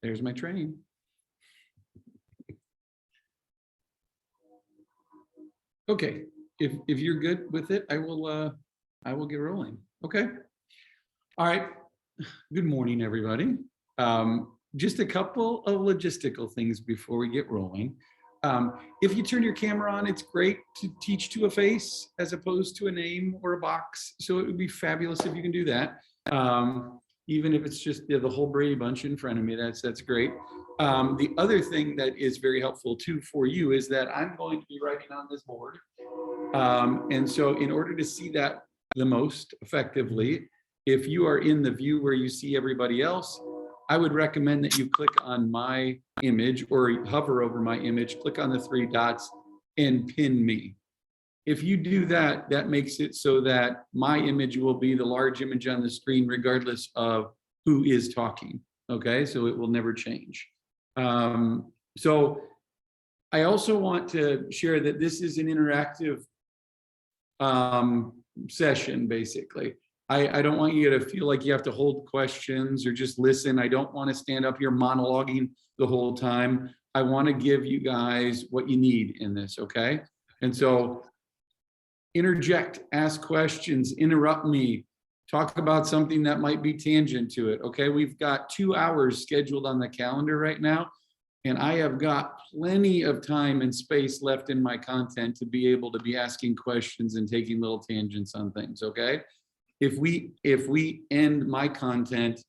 There's my train. Okay, if you're good with it, I will get rolling. Okay. All right. Good morning, everybody. Just a couple of logistical things before we get rolling. If you turn your camera on, it's great to teach to a face as opposed to a name or a box. So it would be fabulous if you can do that. Even if it's just the whole Brady Bunch in front of me, that's great. The other thing that is very helpful too for you is that I'm going to be writing on this board. And so in order to see that the most effectively, if you are in the view where you see everybody else, I would recommend that you click on my image or hover over my image, click on the three dots and pin me. If you do that, that makes it so that my image will be the large image on the screen regardless of who is talking. Okay, so it will never change. So I also want to share that this is an interactive session, basically. I don't want you to feel like you have to hold questions or just listen. I don't want to stand up here monologuing the whole time. I want to give you guys what you need in this, okay? And so interject, ask questions, interrupt me, talk about something that might be tangent to it, okay? We've got 2 hours scheduled on the calendar right now, and I have got plenty of time and space left in my content to be able to be asking questions and taking little tangents on things, okay? If we end my content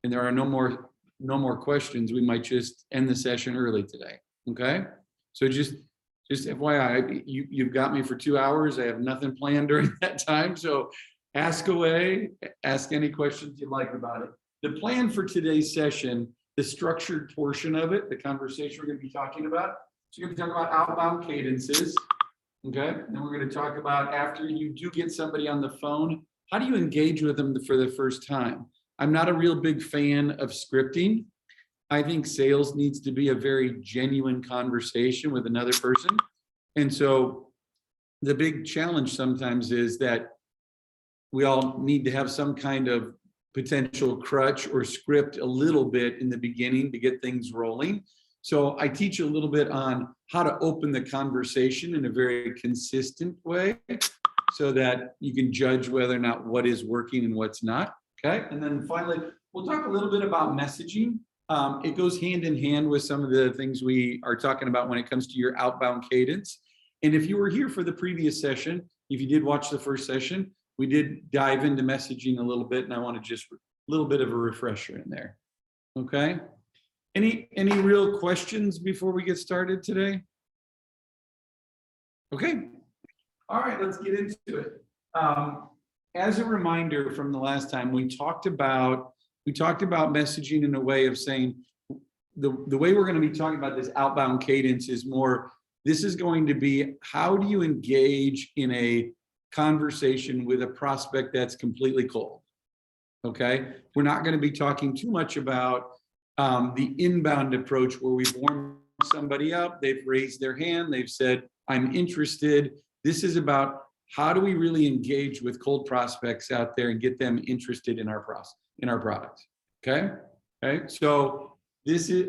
and there are no more questions, we might just end the session early today, okay? So just FYI, you've got me for 2 hours. I have nothing planned during that time, so ask away, ask any questions you'd like about it. The plan for today's session, the structured portion of it, the conversation we're going to be talking about, so we're going to talk about outbound cadences, okay? And we're going to talk about after you do get somebody on the phone, how do you engage with them for the first time? I'm not a real big fan of scripting. I think sales needs to be a very genuine conversation with another person. And so the big challenge sometimes is that we all need to have some kind of potential crutch or script a little bit in the beginning to get things rolling. So I teach a little bit on how to open the conversation in a very consistent way, so that you can judge whether or not what is working and what's not, okay? And then finally, we'll talk a little bit about messaging. It goes hand in hand with some of the things we are talking about when it comes to your outbound cadence. And if you were here for the previous session, if you did watch the first session, we did dive into messaging a little bit, and I want to just a little bit of a refresher in there, okay? Any real questions before we get started today? Okay. All right, let's get into it. As a reminder from the last time, we talked about messaging in a way of saying the way we're going to be talking about this outbound cadence is more, this is going to be, how do you engage in a conversation with a prospect that's completely cold? Okay, we're not going to be talking too much about the inbound approach where we've warmed somebody up, they've raised their hand, they've said, I'm interested. This is about how do we really engage with cold prospects out there and get them interested in our product. Okay. So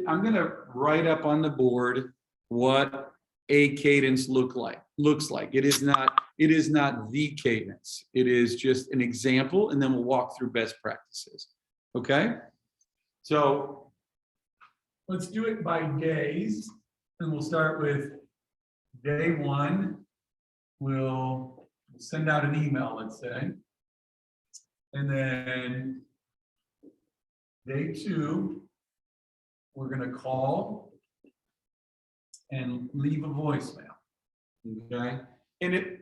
I'm going to write up on the board what a cadence looks like. It is not the cadence. It is just an example, and then we'll walk through best practices. Okay. So let's do it by days, and we'll start with day 1. We'll send out an email, let's say. And then day 2, we're going to call and leave a voicemail. Okay. And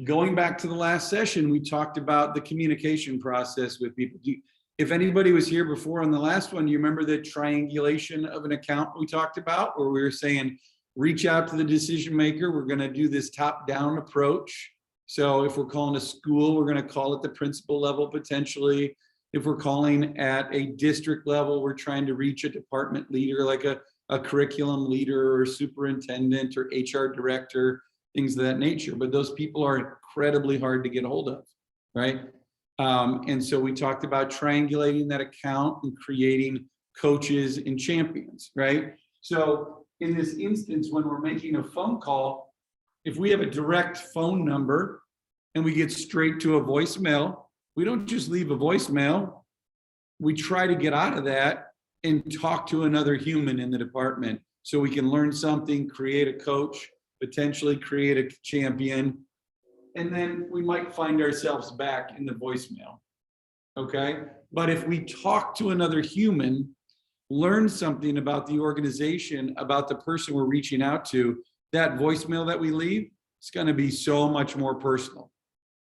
going back to the last session, we talked about the communication process with people. If anybody was here before on the last one, you remember the triangulation of an account we talked about, where we were saying, reach out to the decision maker. We're going to do this top-down approach. So if we're calling a school, we're going to call it the principal level potentially. If we're calling at a district level, we're trying to reach a department leader, like a curriculum leader or superintendent or HR director, things of that nature. But those people are incredibly hard to get a hold of, right? And so we talked about triangulating that account and creating coaches and champions, right? So in this instance, when we're making a phone call, if we have a direct phone number and we get straight to a voicemail, we don't just leave a voicemail. We try to get out of that and talk to another human in the department so we can learn something, create a coach, potentially create a champion, and then we might find ourselves back in the voicemail, okay? But if we talk to another human, learn something about the organization, about the person we're reaching out to, that voicemail that we leave, it's gonna be so much more personal,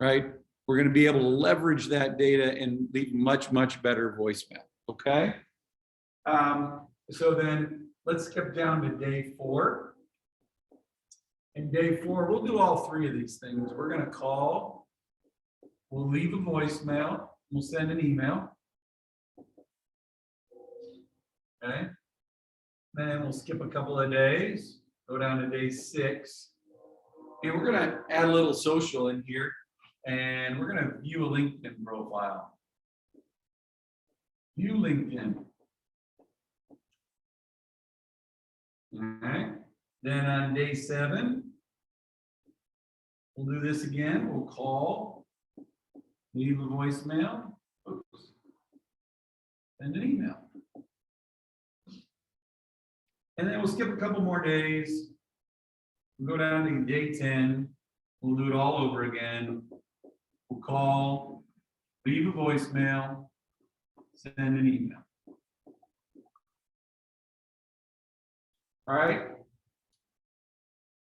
right? We're gonna be able to leverage that data and leave much, much better voicemail, okay? So then let's skip down to day 4. In day 4, we'll do all 3 of these things. We're gonna call, we'll leave a voicemail, we'll send an email. Okay, then we'll skip a couple of days, go down to day 6. And we're gonna add a little social in here, and we're gonna view a LinkedIn profile. View LinkedIn. All right. Then on day 7, we'll do this again. We'll call, leave a voicemail, oops, send an email. And then we'll skip a couple more days. We'll go down to day 10. We'll do it all over again. We'll call, leave a voicemail, send an email. All right.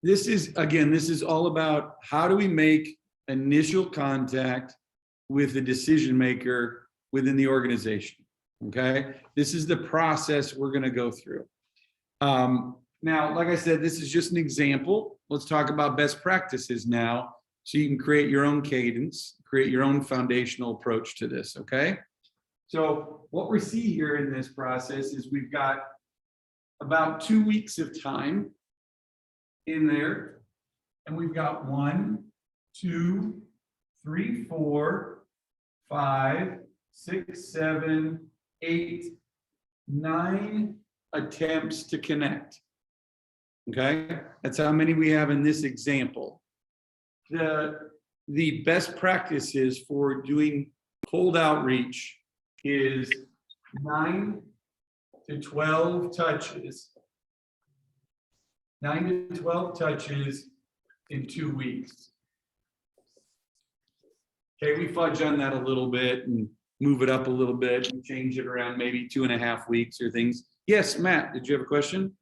This is all about how do we make initial contact with the decision maker within the organization, okay? This is the process we're gonna go through. Now, like I said, this is just an example. Let's talk about best practices now, so you can create your own cadence, create your own foundational approach to this, okay? So what we see here in this process is we've got about 2 weeks of time in there, and we've got 1, 2, 3, 4, 5, 6, 7, 8, 9 attempts to connect. Okay, that's how many we have in this example. The best practices for doing cold outreach is 9 to 12 touches. 9 to 12 touches in 2 weeks. Okay, we fudge on that a little bit and move it up a little bit and change it around maybe 2.5 weeks or things. Yes, Matt, did you have a question?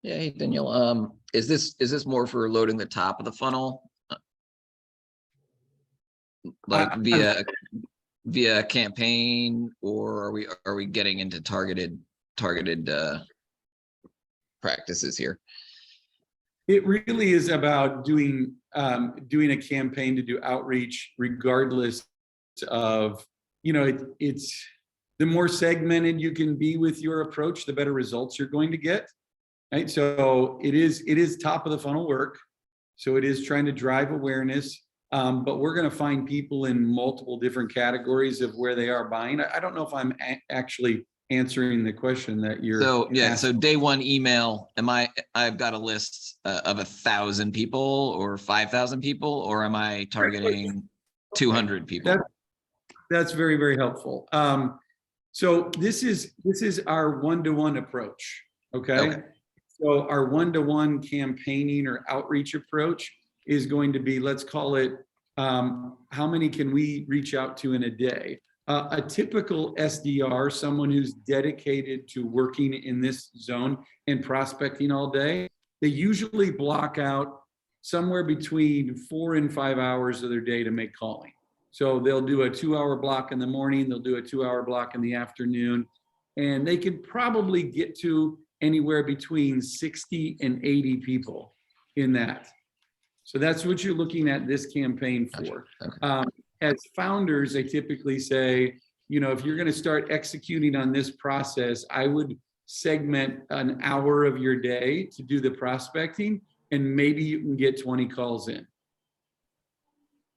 Yeah, hey Daniel, is this more for loading the top of the funnel, like via campaign, or are we getting into targeted practices here? It really is about doing a campaign to do outreach, regardless of, you know, it's the more segmented you can be with your approach, the better results you're going to get. Right. So it is top of the funnel work. So it is trying to drive awareness. But we're going to find people in multiple different categories of where they are buying. I don't know if I'm actually answering the question that you're asking. So day 1 email, I've got a list of 1,000 people or 5,000 people, or am I targeting 200 people? That's very, very helpful. So this is our one-to-one approach. Okay. So our one-to-one campaigning or outreach approach is going to be, let's call it, how many can we reach out to in a day? A typical SDR, someone who's dedicated to working in this zone and prospecting all day, they usually block out somewhere between 4 and 5 hours of their day to make calling. So they'll do a 2-hour block in the morning, they'll do a 2-hour block in the afternoon, and they could probably get to anywhere between 60 and 80 people in that. So that's what you're looking at this campaign for. Okay. As founders, I typically say, you know, if you're going to start executing on this process, I would segment an hour of your day to do the prospecting, and maybe you can get 20 calls in.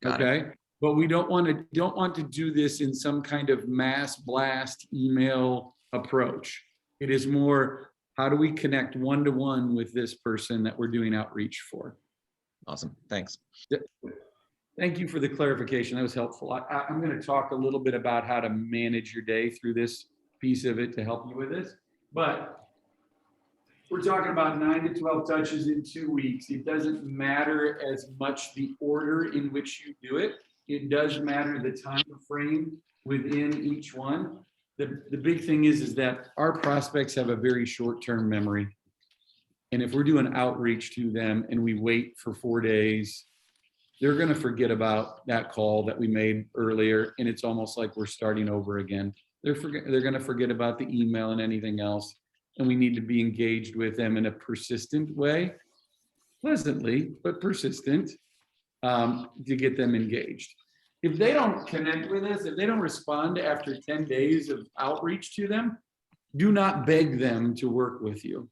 Okay. but we don't want to do this in some kind of mass blast email approach. It is more, how do we connect one-to-one with this person that we're doing outreach for? Awesome. Thanks. Thank you for the clarification. That was helpful. I'm going to talk a little bit about how to manage your day through this piece of it to help you with this. But we're talking about 9 to 12 touches in 2 weeks. It doesn't matter as much the order in which you do it. It does matter the time frame within each one. The big thing is that our prospects have a very short-term memory. And if we're doing outreach to them and we wait for 4 days, they're going to forget about that call that we made earlier. And it's almost like we're starting over again. They're going to forget about the email and anything else. And we need to be engaged with them in a persistent way, pleasantly, but persistent, to get them engaged. If they don't connect with us, if they don't respond after 10 days of outreach to them, do not beg them to work with you.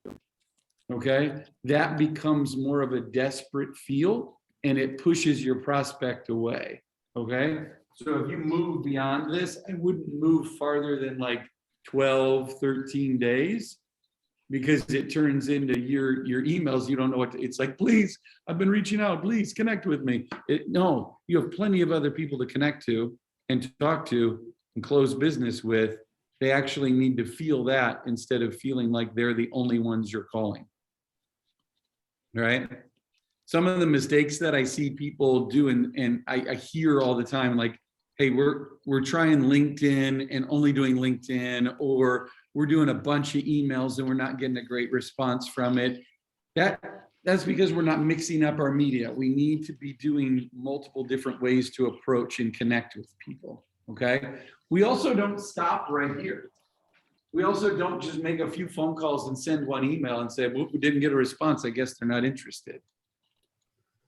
Okay? That becomes more of a desperate feel, and it pushes your prospect away. Okay? So if you move beyond this, I wouldn't move farther than like 12, 13 days, because it turns into your emails. You don't know what it's like. Please, I've been reaching out. Please connect with me. No, you have plenty of other people to connect to and to talk to and close business with. They actually need to feel that instead of feeling like they're the only ones you're calling. Right? Some of the mistakes that I see people do, and I hear all the time, like, hey, we're trying LinkedIn and only doing LinkedIn, or we're doing a bunch of emails and we're not getting a great response from it. That's because we're not mixing up our media. We need to be doing multiple different ways to approach and connect with people, okay? We also don't stop right here. We also don't just make a few phone calls and send one email and say, well, we didn't get a response. I guess they're not interested.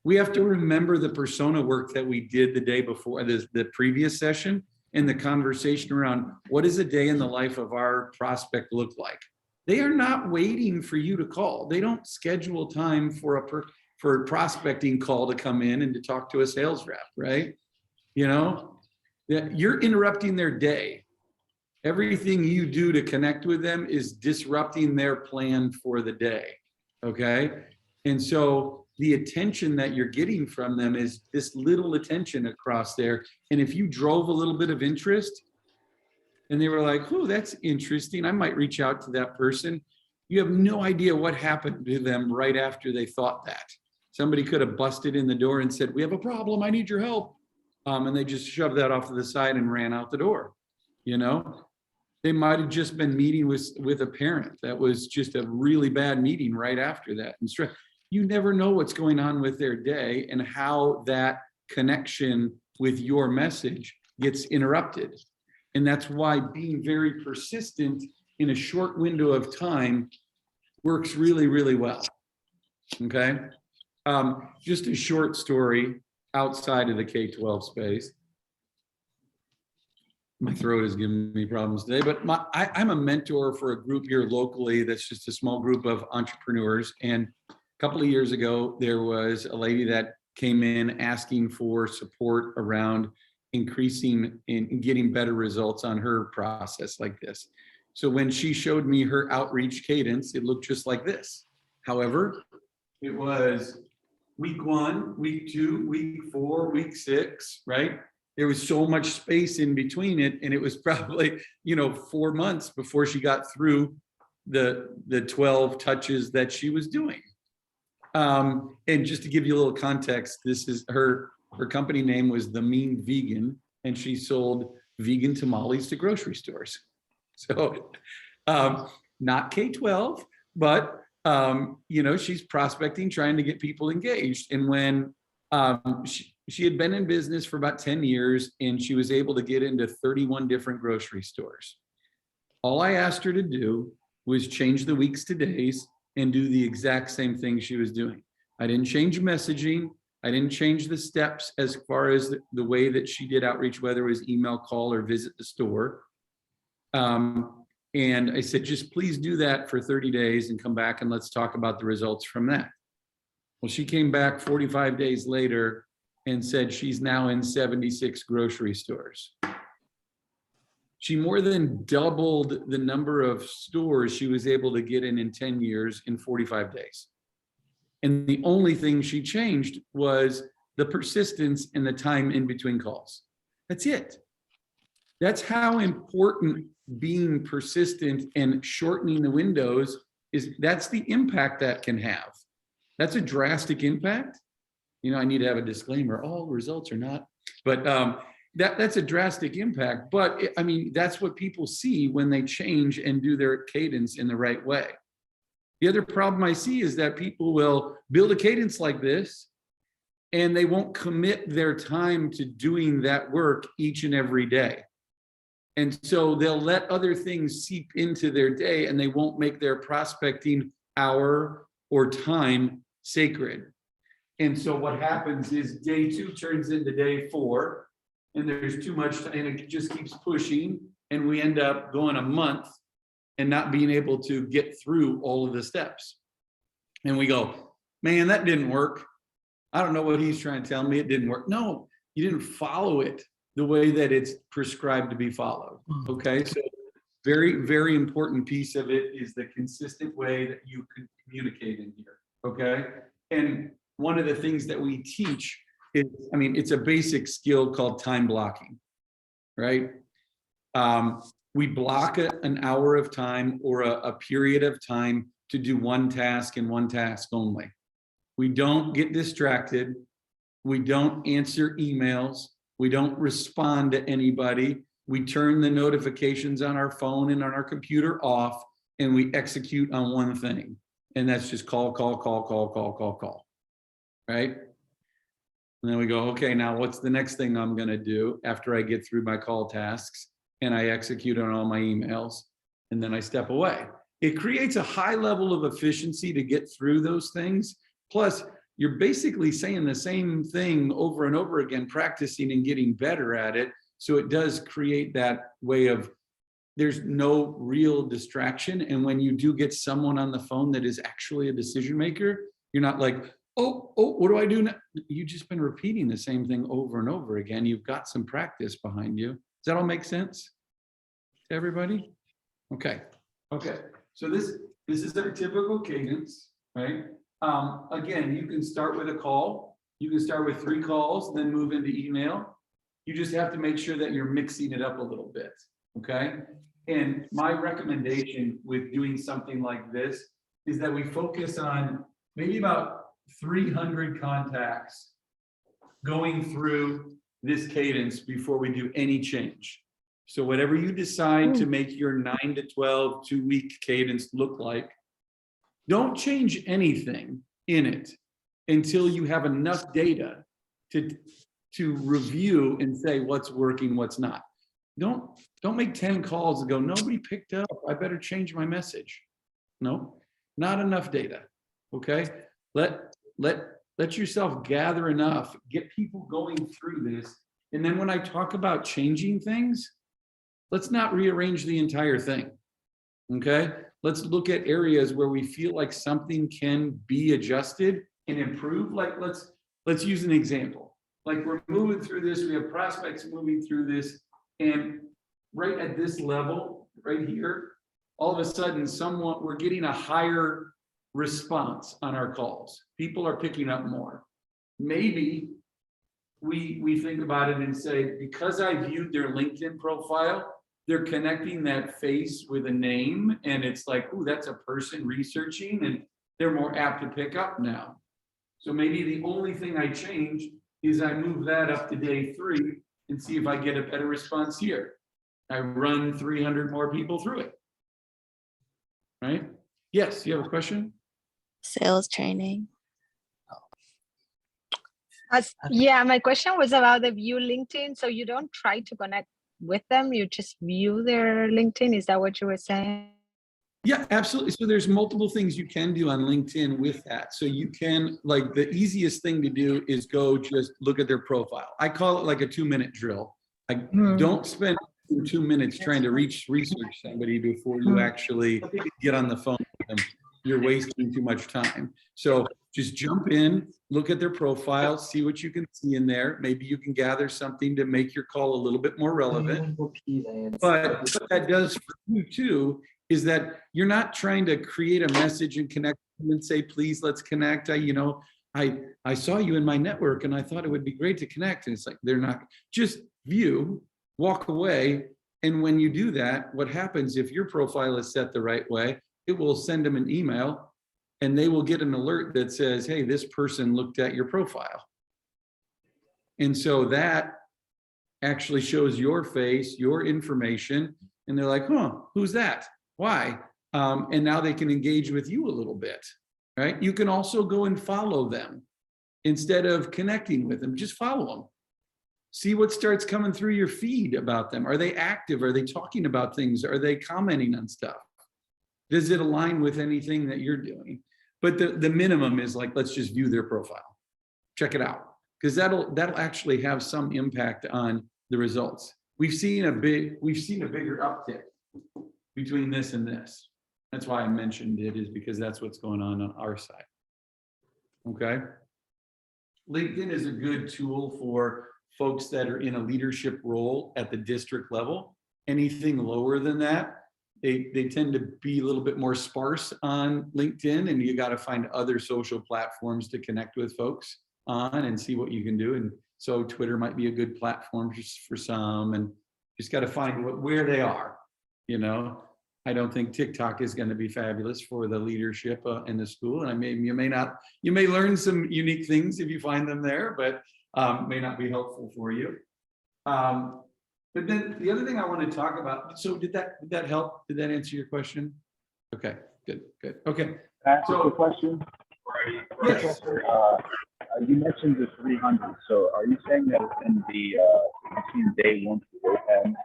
We have to remember the persona work that we did the day before, the previous session, and the conversation around what does a day in the life of our prospect look like? They are not waiting for you to call. They don't schedule time for a prospecting call to come in and to talk to a sales rep, right? You know, you're interrupting their day. Everything you do to connect with them is disrupting their plan for the day, okay? And so the attention that you're getting from them is this little attention across there. And if you drove a little bit of interest and they were like, oh, that's interesting, I might reach out to that person. You have no idea what happened to them right after they thought that. Somebody could have busted in the door and said, we have a problem, I need your help. And they just shoved that off to the side and ran out the door. You know, they might have just been meeting with a parent. That was just a really bad meeting right after that. And you never know what's going on with their day and how that connection with your message gets interrupted. And that's why being very persistent in a short window of time works really, really well. Okay. Just a short story outside of the K-12 space. My throat is giving me problems today, but I'm a mentor for a group here locally that's just a small group of entrepreneurs. And a couple of years ago, there was a lady that came in asking for support around increasing and getting better results on her process like this. So when she showed me her outreach cadence, it looked just like this. However, it was week 1, week 2, week 4, week 6, right? There was so much space in between it. And it was probably, 4 months before she got through the 12 touches that she was doing. And just to give you a little context, this is her company name was The Mean Vegan, and she sold vegan tamales to grocery stores. So not K-12, but she's prospecting, trying to get people engaged. And when she had been in business for about 10 years, and she was able to get into 31 different grocery stores. All I asked her to do was change the weeks to days and do the exact same thing she was doing. I didn't change messaging. I didn't change the steps as far as the way that she did outreach, whether it was email, call, or visit the store. And I said, just please do that for 30 days and come back and let's talk about the results from that. Well, she came back 45 days later and said she's now in 76 grocery stores. She more than doubled the number of stores she was able to get in 10 years in 45 days. And the only thing she changed was the persistence and the time in between calls. That's it. That's how important being persistent and shortening the windows is. That's the impact that can have. That's a drastic impact. You know, I need to have a disclaimer. All results are not, but that's a drastic impact. But I mean, that's what people see when they change and do their cadence in the right way. The other problem I see is that people will build a cadence like this and they won't commit their time to doing that work each and every day. And so they'll let other things seep into their day and they won't make their prospecting hour or time sacred. And so what happens is day 2 turns into day 4 and there's too much and it just keeps pushing and we end up going a month and not being able to get through all of the steps. And we go, man, that didn't work. I don't know what he's trying to tell me. It didn't work. No, you didn't follow it the way that it's prescribed to be followed. Okay, so very, very important piece of it is the consistent way that you can communicate in here. Okay, and one of the things that we teach is, I mean, it's a basic skill called time blocking, right? We block an hour of time or a period of time to do one task and one task only. We don't get distracted. We don't answer emails. We don't respond to anybody. We turn the notifications on our phone and on our computer off, and we execute on one thing. And that's just call, right? And then we go, okay, now what's the next thing I'm gonna do after I get through my call tasks and I execute on all my emails, and then I step away. It creates a high level of efficiency to get through those things. Plus, you're basically saying the same thing over and over again, practicing and getting better at it. So it does create that way of, there's no real distraction. And when you do get someone on the phone that is actually a decision maker, you're not like, oh, what do I do now? You've just been repeating the same thing over and over again. You've got some practice behind you. Does that all make sense to everybody? Okay. So this is our typical cadence, right? Again, you can start with a call. You can start with 3 calls, then move into email. You just have to make sure that you're mixing it up a little bit, okay? And my recommendation with doing something like this is that we focus on maybe about 300 contacts going through this cadence before we do any change. So whatever you decide to make your 9 to 12 2-week cadence look like, don't change anything in it until you have enough data to review and say what's working, what's not. Don't make 10 calls and go, nobody picked up, I better change my message. No, not enough data. Okay, let yourself gather enough, get people going through this, and then when I talk about changing things, let's not rearrange the entire thing. Okay, let's look at areas where we feel like something can be adjusted and improved. Like let's use an example. Like we're moving through this, we have prospects moving through this, and right at this level, right here, all of a sudden we're getting a higher response on our calls. People are picking up more. Maybe we think about it and say, because I viewed their LinkedIn profile, they're connecting that face with a name, and it's like, ooh, that's a person researching, and they're more apt to pick up now. So maybe the only thing I change is I move that up to day 3 and see if I get a better response here. I run 300 more people through it. Right? Yes, you have a question? Sales training. Yeah, my question was about the view LinkedIn. So you don't try to connect with them, you just view their LinkedIn. Is that what you were saying? Yeah, absolutely. So there's multiple things you can do on LinkedIn with that. So you can, like, the easiest thing to do is go just look at their profile. I call it like a 2-minute drill. I don't spend 2 minutes trying to research somebody before you actually get on the phone with them. You're wasting too much time. So Just jump in, look at their profile, see what you can see in there. Maybe you can gather something to make your call a little bit more relevant. But what that does for you too is that you're not trying to create a message and connect and say, please, let's connect. I saw you in my network and I thought it would be great to connect. And it's like, they're not, just view, walk away. And when you do that, what happens if your profile is set the right way, it will send them an email and they will get an alert that says, hey, this person looked at your profile. And so that actually shows your face, your information, and they're like, huh, who's that? Why? And now they can engage with you a little bit, right? You can also go and follow them instead of connecting with them, just follow them. See what starts coming through your feed about them. Are they active? Are they talking about things? Are they commenting on stuff? Does it align with anything that you're doing? But the minimum is like, let's just view their profile. Check it out. Because that'll actually have some impact on the results. We've seen a bigger uptick between this and this. That's why I mentioned it, is because that's what's going on our side. Okay. LinkedIn is a good tool for folks that are in a leadership role at the district level. Anything lower than that, they tend to be a little bit more sparse on LinkedIn, and you got to find other social platforms to connect with folks on and see what you can do. And so Twitter might be a good platform for some, and just got to find where they are. I don't think TikTok is going to be fabulous for the leadership in the school. And you may learn some unique things if you find them there, but may not be helpful for you. But then the other thing I want to talk about, so did that help? Did that answer your question? Okay, good. Okay. So a question. Yes. You mentioned the 300. So are you saying that in the between day 1 to day 10,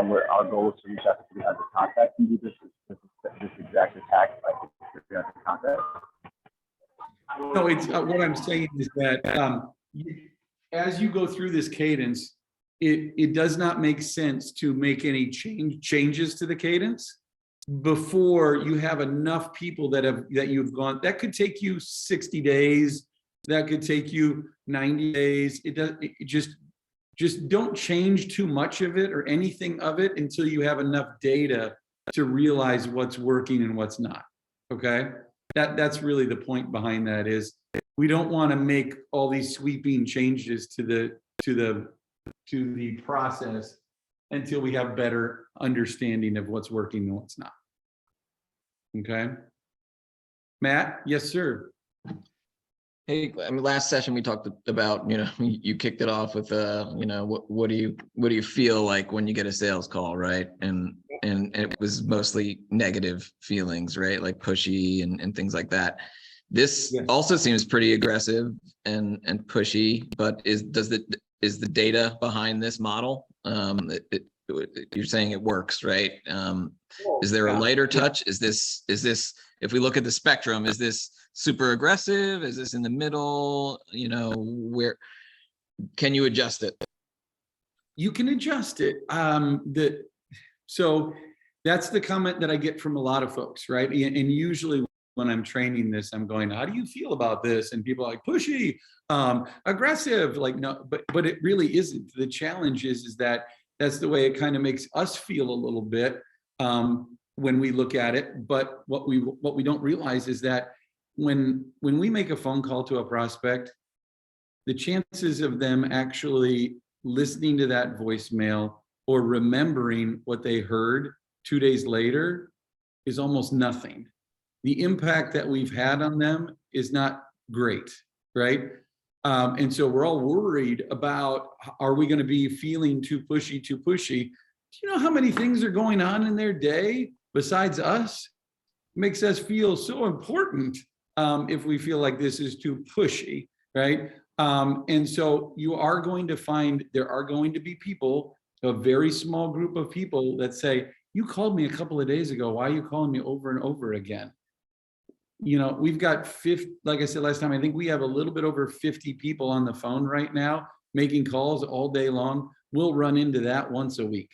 where our goal is to reach out to 300 contacts and do this exact attack, like 300 contacts? No, it's what I'm saying is that as you go through this cadence, it does not make sense to make any changes to the cadence before you have enough people that you've gone. That could take you 60 days. That could take you 90 days. Just don't change too much of it or anything of it until you have enough data to realize what's working and what's not. Okay, that's really the point behind that. Is we don't want to make all these sweeping changes to the process until we have better understanding of what's working and what's not. Okay, Matt? Yes, sir. Hey, I mean, last session we talked about, you kicked it off with, what do you feel like when you get a sales call, right? And it was mostly negative feelings, right? Like pushy and things like that. This also seems pretty aggressive and pushy, but is the data behind this model? You're saying it works, right? Is there a lighter touch? Is this, if we look at the spectrum, is this super aggressive? Is this in the middle? Where can you adjust it? You can adjust it. So that's the comment that I get from a lot of folks, right? And usually when I'm training this, I'm going, how do you feel about this? And people are like, pushy, aggressive, like, no, but it really isn't. The challenge is that that's the way it kind of makes us feel a little bit when we look at it. But what we don't realize is that when we make a phone call to a prospect, the chances of them actually listening to that voicemail or remembering what they heard 2 days later is almost nothing. The impact that we've had on them is not great, right? And so we're all worried about, are we going to be feeling too pushy? Do you know how many things are going on in their day besides us? It makes us feel so important if we feel like this is too pushy, right? And so you are going to find there are going to be people, a very small group of people that say, you called me a couple of days ago. Why are you calling me over and over again? We've got 50, like I said last time, I think we have a little bit over 50 people on the phone right now making calls all day long. We'll run into that once a week.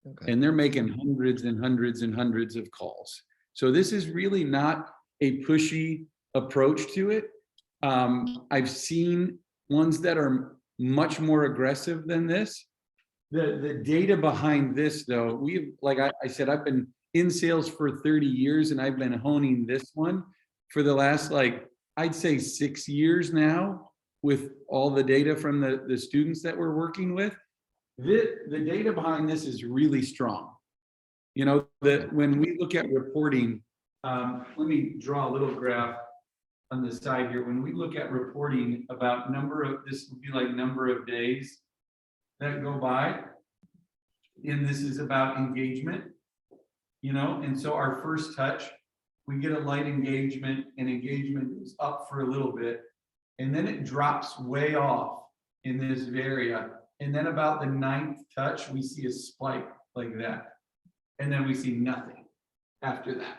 Okay. And they're making hundreds and hundreds and hundreds of calls. So this is really not a pushy approach to it. I've seen ones that are much more aggressive than this. The data behind this, though, like I said, I've been in sales for 30 years and I've been honing this one for the last, like, I'd say 6 years now, with all the data from the students that we're working with. The data behind this is really strong. You know, that when we look at reporting, let me draw a little graph on the side here. When we look at reporting about this would be like number of days that go by, and this is about engagement, you know, and so our first touch, we get a light engagement, and engagement is up for a little bit, and then it drops way off in this area, and then about the 9th touch, we see a spike like that, and then we see nothing after that.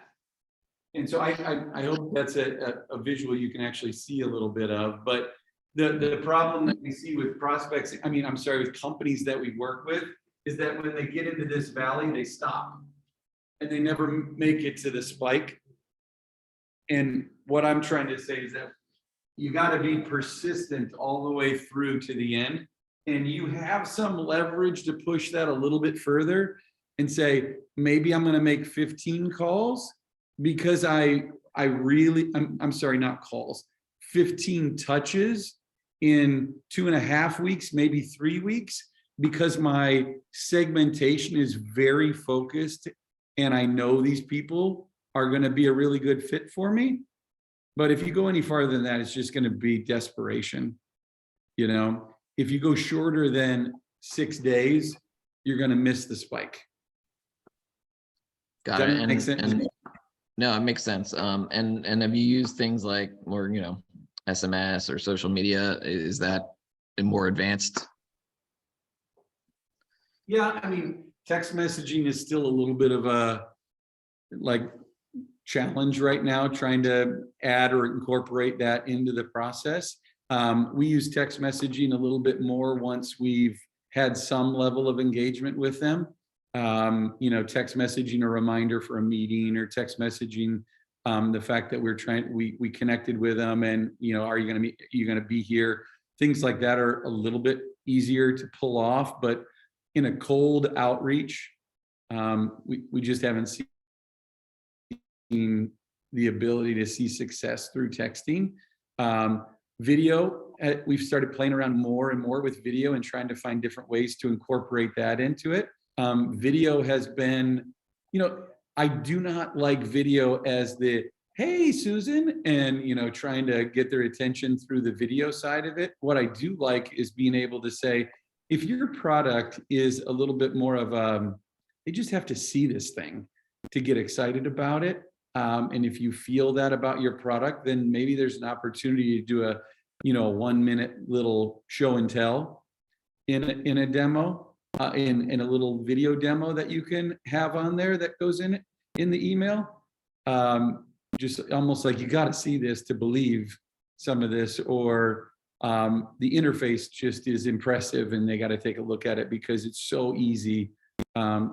And so I hope that's a visual you can actually see a little bit of. But the problem that we see with prospects, with companies that we work with, is that when they get into this valley, they stop and they never make it to the spike. And what I'm trying to say is that you got to be persistent all the way through to the end. And you have some leverage to push that a little bit further and say, maybe I'm going to make 15 calls because I'm sorry, not calls, 15 touches in 2.5 weeks, maybe 3 weeks, because my segmentation is very focused and I know these people are going to be a really good fit for me. But if you go any farther than that, it's just going to be desperation. You know, if you go shorter than 6 days, you're going to miss the spike. Got it. Make sense? No, it makes sense. And have you used things like more, SMS or social media? Is that more advanced? Yeah, text messaging is still a little bit of a challenge right now, trying to add or incorporate that into the process. We use text messaging a little bit more once we've had some level of engagement with them. Text messaging a reminder for a meeting, or text messaging the fact that we connected with them, and are you going to be here? Things like that are a little bit easier to pull off, but in a cold outreach, we just haven't seen the ability to see success through texting. Video, we've started playing around more and more with video and trying to find different ways to incorporate that into it. Video has been, I do not like video as the, hey, Susan, and, trying to get their attention through the video side of it. What I do like is being able to say, if your product is a little bit more of they just have to see this thing to get excited about it. And if you feel that about your product, then maybe there's an opportunity to do a 1-minute little show and tell in a demo, in a little video demo that you can have on there that goes in the email. Just almost like, you got to see this to believe some of this, or the interface just is impressive and they got to take a look at it because it's so easy.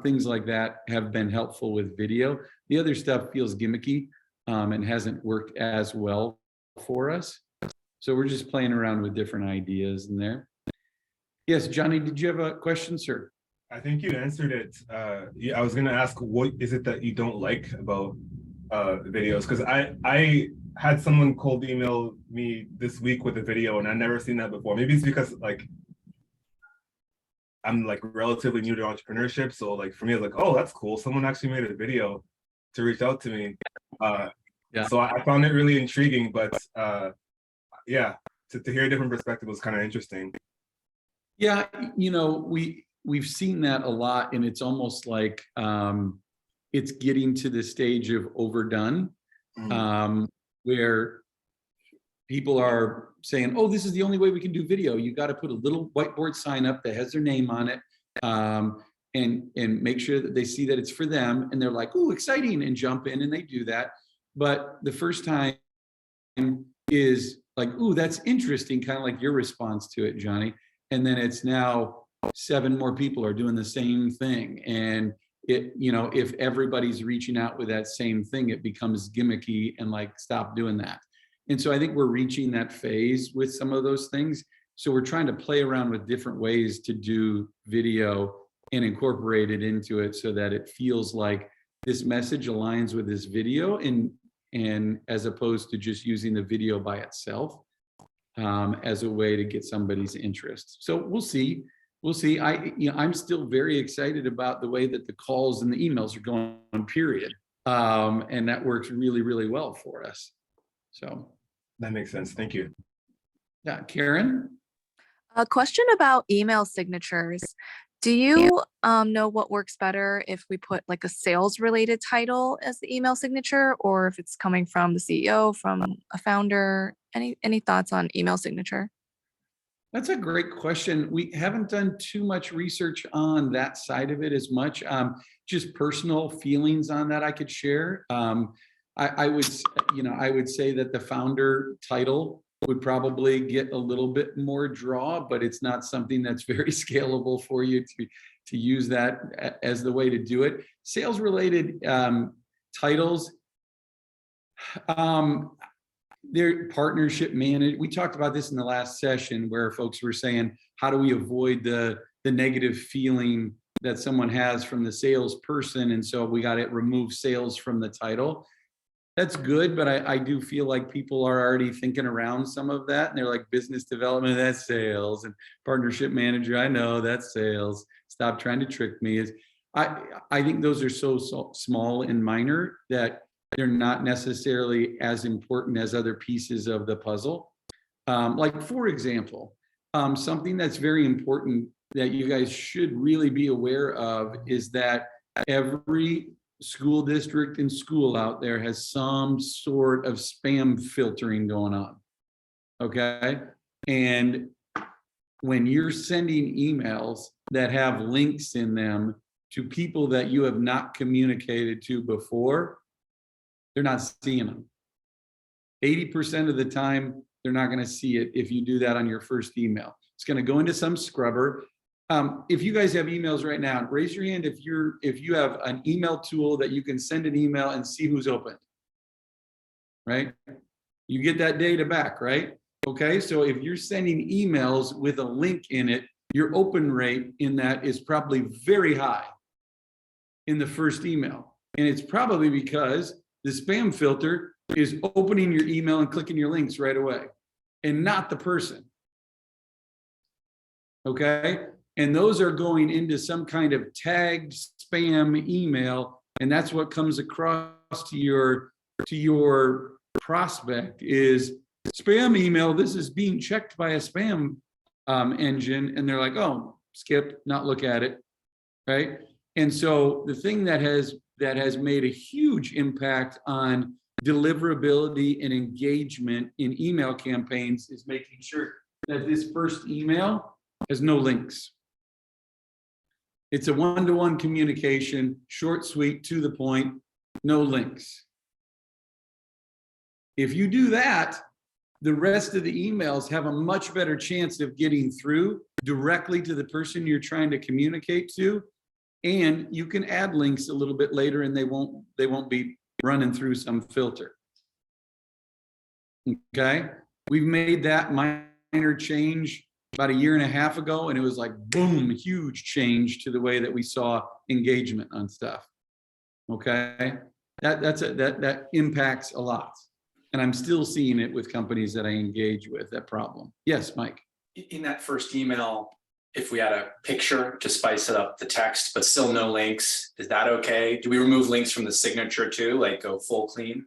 Things like that have been helpful with video. The other stuff feels gimmicky and hasn't worked as well for us. So we're just playing around with different ideas in there. Yes, Johnny, did you have a question, sir? I think you answered it. I was going to ask, what is it that you don't like about videos? Because I had someone cold email me this week with a video, and I've never seen that before. Maybe it's because I'm relatively new to entrepreneurship, so for me, it's oh, that's cool. Someone actually made a video to reach out to me. Yeah. So I found it really intriguing, but yeah, to hear a different perspective was kind of interesting. Yeah, we've seen that a lot, and it's almost like it's getting to the stage of overdone, where people are saying, oh, this is the only way we can do video. You got to put a little whiteboard sign up that has their name on it, and make sure that they see that it's for them, and they're like, oh, exciting, and jump in, and they do that. But the first time is like, ooh, that's interesting, kind of like your response to it, Johnny. And then it's now 7 more people are doing the same thing. And it, if everybody's reaching out with that same thing, it becomes gimmicky and stop doing that. And so I think we're reaching that phase with some of those things. So we're trying to play around with different ways to do video and incorporate it into it so that it feels like this message aligns with this video, and as opposed to just using the video by itself as a way to get somebody's interest. So we'll see. We'll see. I'm still very excited about the way that the calls and the emails are going, period. And that works really, really well for us. So That makes sense. Thank you. yeah, Karen? A question about email signatures. Do you know what works better if we put like a sales related title as the email signature, or if it's coming from the CEO, from a founder? Any thoughts on email signature? That's a great question. We haven't done too much research on that side of it as much. Just personal feelings on that I could share. I would say that the founder title would probably get a little bit more draw, but it's not something that's very scalable for you to use that as the way to do it. Sales related titles, they're partnership managed. We talked about this in the last session where folks were saying, how do we avoid the negative feeling that someone has from the salesperson? And so we got to remove sales from the title. That's good, but I do feel like people are already thinking around some of that, and they're like, business development, that's sales, and partnership manager, I know that's sales. Stop trying to trick me. I think those are so small and minor that they're not necessarily as important as other pieces of the puzzle. Like, for example, something that's very important that you guys should really be aware of is that every school district and school out there has some sort of spam filtering going on. Okay. And when you're sending emails that have links in them to people that you have not communicated to before, they're not seeing them. 80% of the time, they're not going to see it if you do that on your first email. It's going to go into some scrubber. If you guys have emails right now, raise your hand if you have an email tool that you can send an email and see who's opened. Right? You get that data back, right? Okay, so if you're sending emails with a link in it, your open rate in that is probably very high in the first email. And it's probably because the spam filter is opening your email and clicking your links right away, and not the person. Okay? And those are going into some kind of tagged spam email, and that's what comes across to your prospect is spam email. This is being checked by a spam engine, and they're like, oh, skip, not look at it, right? And so the thing that has made a huge impact on deliverability and engagement in email campaigns is making sure that this first email has no links. It's a one-to-one communication, short, sweet, to the point, no links. If you do that, the rest of the emails have a much better chance of getting through directly to the person you're trying to communicate to. And you can add links a little bit later, and they won't be running through some filter. Okay, we've made that minor change about 1.5 years ago, and it was like boom, huge change to the way that we saw engagement on stuff. Okay, that impacts a lot, and I'm still seeing it with companies that I engage with. That problem. Yes, Mike. In that first email, if we had a picture to spice it up, the text, but still no links, is that okay? Do we remove links from the signature too, like go full clean?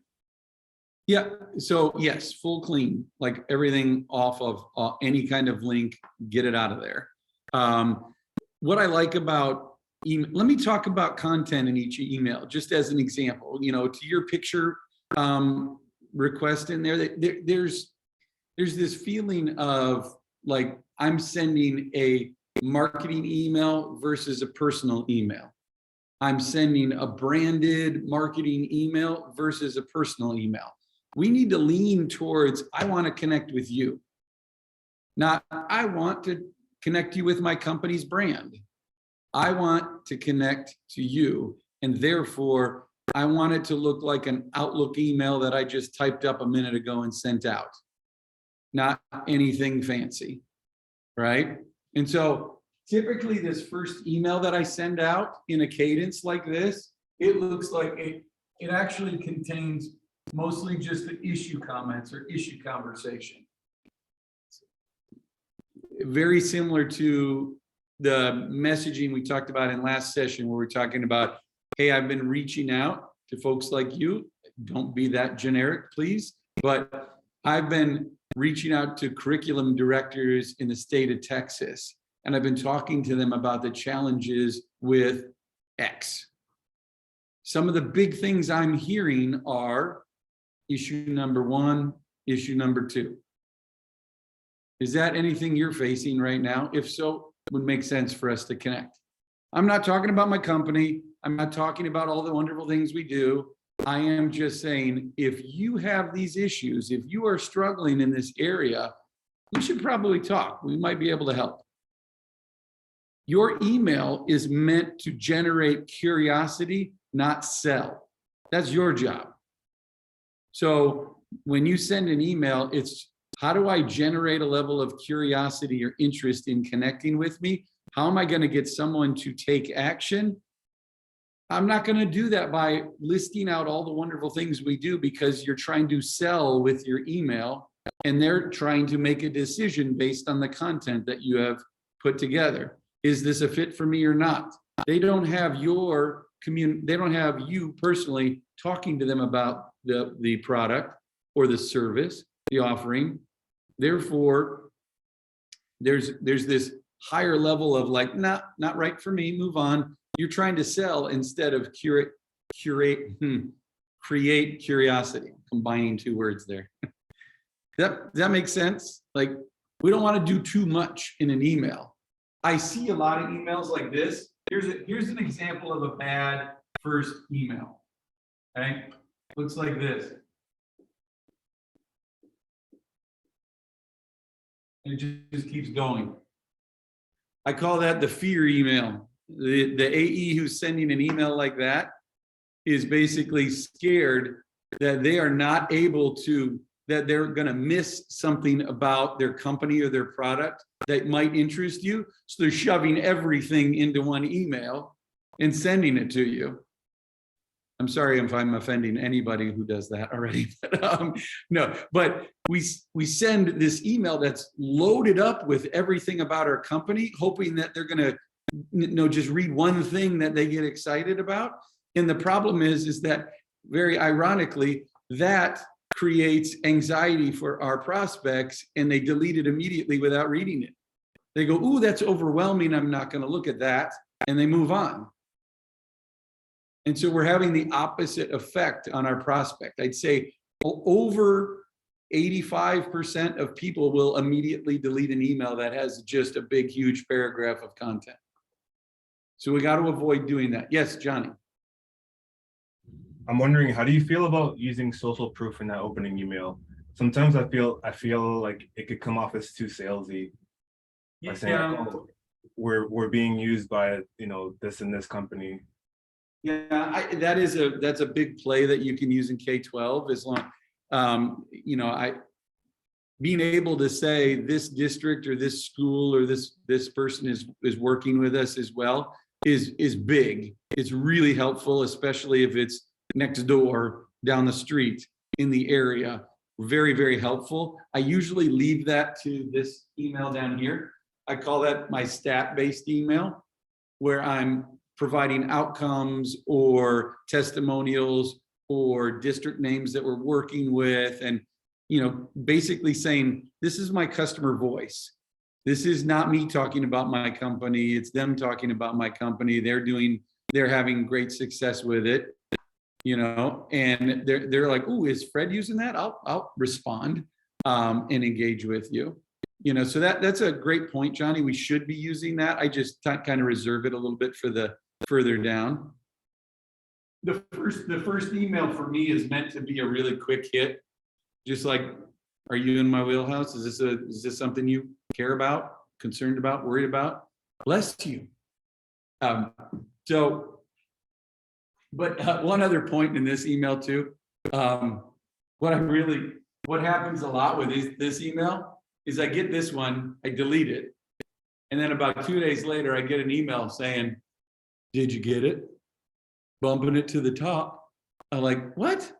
Yeah, so yes, full clean, like everything off of any kind of link, get it out of there. What I like about email, let me talk about content in each email, just as an example, to your picture request in there, there's this feeling of like, I'm sending a marketing email versus a personal email. I'm sending a branded marketing email versus a personal email. We need to lean towards, I want to connect with you. Not, I want to connect you with my company's brand. I want to connect to you. And therefore, I want it to look like an Outlook email that I just typed up a minute ago and sent out. Not anything fancy, right? And so typically this first email that I send out in a cadence like this, it looks like it actually contains mostly just the issue comments or issue conversation. Very similar to the messaging we talked about in last session where we're talking about, hey, I've been reaching out to folks like you. Don't be that generic, please. But I've been reaching out to curriculum directors in the state of Texas, and I've been talking to them about the challenges with X. Some of the big things I'm hearing are issue number 1, issue number 2. Is that anything you're facing right now? If so, it would make sense for us to connect. I'm not talking about my company. I'm not talking about all the wonderful things we do. I am just saying, if you have these issues, if you are struggling in this area, we should probably talk. We might be able to help. Your email is meant to generate curiosity, not sell. That's your job. So when you send an email, it's how do I generate a level of curiosity or interest in connecting with me? How am I going to get someone to take action? I'm not going to do that by listing out all the wonderful things we do because you're trying to sell with your email and they're trying to make a decision based on the content that you have put together. Is this a fit for me or not? They don't have your they don't have you personally talking to them about the product or the service, the offering. Therefore, there's this higher level of like, not right for me, move on. You're trying to sell instead of create curiosity. Combining 2 words there. Does that make sense? Like, we don't want to do too much in an email. I see a lot of emails like this. Here's an example of a bad first email. Okay, looks like this. And it just keeps going. I call that the fear email. The AE who's sending an email like that is basically scared that they are not able to, that they're going to miss something about their company or their product that might interest you. So they're shoving everything into one email and sending it to you. I'm sorry if I'm offending anybody who does that already. No, but we send this email that's loaded up with everything about our company, hoping that they're going to just read one thing that they get excited about. And the problem is that very ironically, that creates anxiety for our prospects and they delete it immediately without reading it. They go, ooh, that's overwhelming. I'm not going to look at that. And they move on. And so we're having the opposite effect on our prospect. I'd say over 85% of people will immediately delete an email that has just a big, huge paragraph of content. So we got to avoid doing that. Yes, Johnny. I'm wondering, how do you feel about using social proof in that opening email? Sometimes I feel like it could come off as too salesy. By saying, oh, we're being used by, you know, this and this company. Yeah, that's a big play that you can use in K-12 as long, you know, being able to say this district or this school or this person is working with us as well is big. It's really helpful, especially if it's next door, down the street, in the area. Very, very helpful. I usually leave that to this email down here. I call that my stat-based email, where I'm providing outcomes or testimonials or district names that we're working with, and you know, basically saying, this is my customer voice. This is not me talking about my company, it's them talking about my company. They're having great success with it, you know, and they're like, oh, is Fred using that? I'll respond and engage with you. You know, so that's a great point, Johnny. We should be using that. I just kind of reserve it a little bit for the further down. The first email for me is meant to be a really quick hit. Just like, are you in my wheelhouse? Is this something you care about, concerned about, worried about? Bless you. So But one other point in this email too, what happens a lot with this email is I get this one, I delete it. And then about 2 days later, I get an email saying, did you get it? Bumping it to the top. I'm like, what?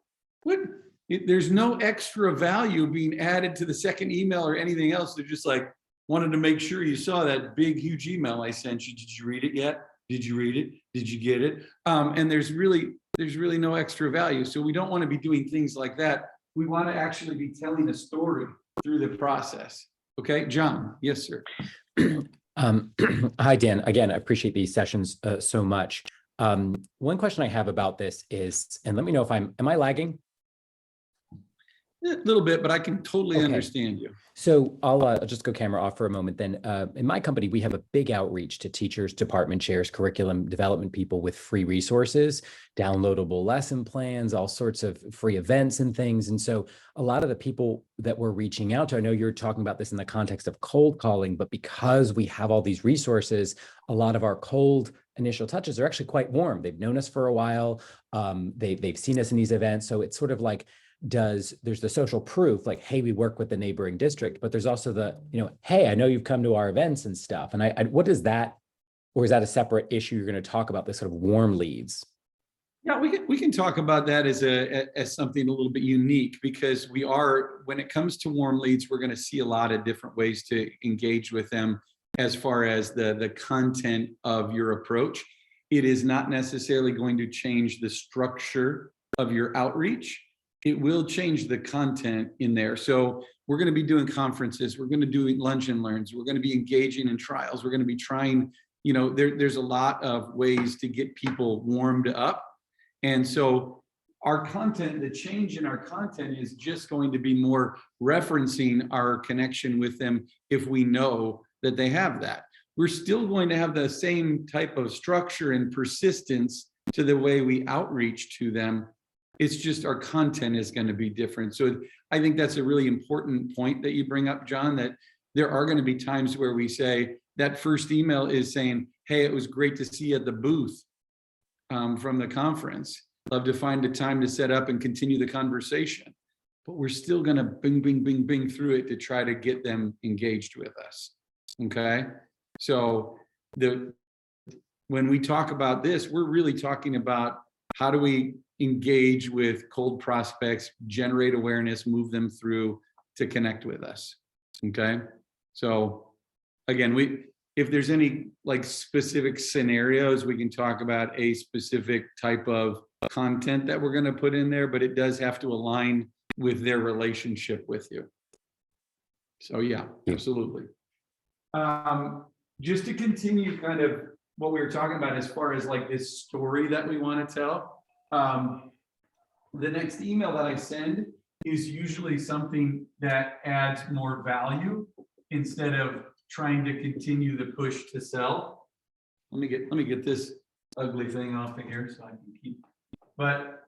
There's no extra value being added to the second email or anything else. They're just like, wanted to make sure you saw that big, huge email I sent you. Did you read it yet? Did you read it? Did you get it? And there's really no extra value. So we don't want to be doing things like that. We want to actually be telling a story through the process. Okay, John. Yes, sir. Hi, Dan. Again, I appreciate these sessions so much. One question I have about this is, and let me know if am I lagging? A little bit, but I can totally Okay. understand you. So I'll just go camera off for a moment then. In my company, we have a big outreach to teachers, department chairs, curriculum development people with free resources, downloadable lesson plans, all sorts of free events and things. And so a lot of the people that we're reaching out to, I know you're talking about this in the context of cold calling, but because we have all these resources, a lot of our cold initial touches are actually quite warm. They've known us for a while. They've seen us in these events. So it's sort of like, there's the social proof, like, hey, we work with the neighboring district, but there's also the, hey, I know you've come to our events and stuff. And what is that, or is that a separate issue you're going to talk about, this sort of warm leads? Yeah, we can talk about that as something a little bit unique, because when it comes to warm leads, we're going to see a lot of different ways to engage with them as far as the content of your approach. It is not necessarily going to change the structure of your outreach. It will change the content in there. So we're going to be doing conferences. We're going to do lunch and learns. We're going to be engaging in trials. We're going to be trying, there's a lot of ways to get people warmed up. And so our content, the change in our content is just going to be more referencing our connection with them if we know that they have that. We're still going to have the same type of structure and persistence to the way we outreach to them. It's just our content is going to be different. So I think that's a really important point that you bring up, John, that there are going to be times where we say that first email is saying, hey, it was great to see you at the booth from the conference. Love to find a time to set up and continue the conversation. But we're still going to bing through it to try to get them engaged with us. Okay. So when we talk about this, we're really talking about how do we engage with cold prospects, generate awareness, move them through to connect with us. Okay. So again, if there's any like specific scenarios, we can talk about a specific type of content that we're going to put in there, but it does have to align with their relationship with you. So yeah, absolutely. Just to continue kind of what we were talking about as far as like this story that we want to tell. The next email that I send is usually something that adds more value instead of trying to continue the push to sell. Let me get this ugly thing off of here so I can keep. But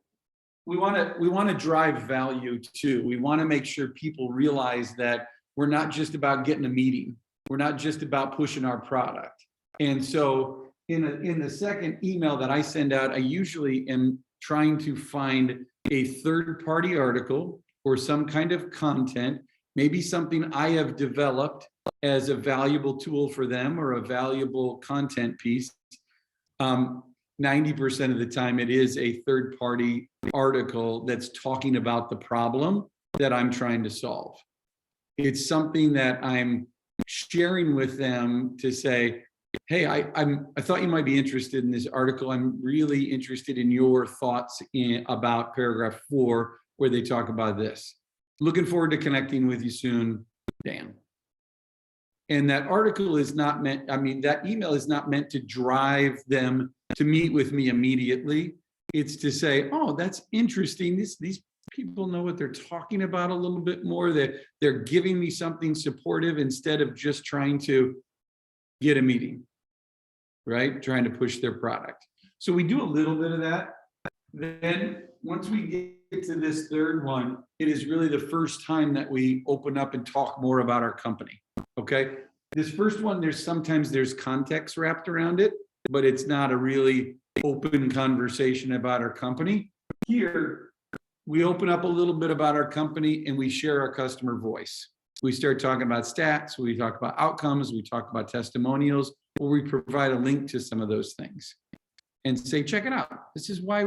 we want to drive value too. We want to make sure people realize that we're not just about getting a meeting. We're not just about pushing our product. And so in the second email that I send out, I usually am trying to find a third-party article or some kind of content, maybe something I have developed as a valuable tool for them or a valuable content piece. 90% of the time, it is a third-party article that's talking about the problem that I'm trying to solve. It's something that I'm sharing with them to say, hey, I thought you might be interested in this article. I'm really interested in your thoughts about paragraph 4, where they talk about this. Looking forward to connecting with you soon, Dan. And that article is not meant, that email is not meant to drive them to meet with me immediately. It's to say, oh, that's interesting. These people know what they're talking about a little bit more, that they're giving me something supportive instead of just trying to get a meeting, right? Trying to push their product. So we do a little bit of that. Then once we get to this third one, it is really the first time that we open up and talk more about our company. Okay. This first one, sometimes there's context wrapped around it, but it's not a really open conversation about our company. Here, we open up a little bit about our company and we share our customer voice. We start talking about stats, we talk about outcomes, we talk about testimonials, or we provide a link to some of those things and say, check it out. This is why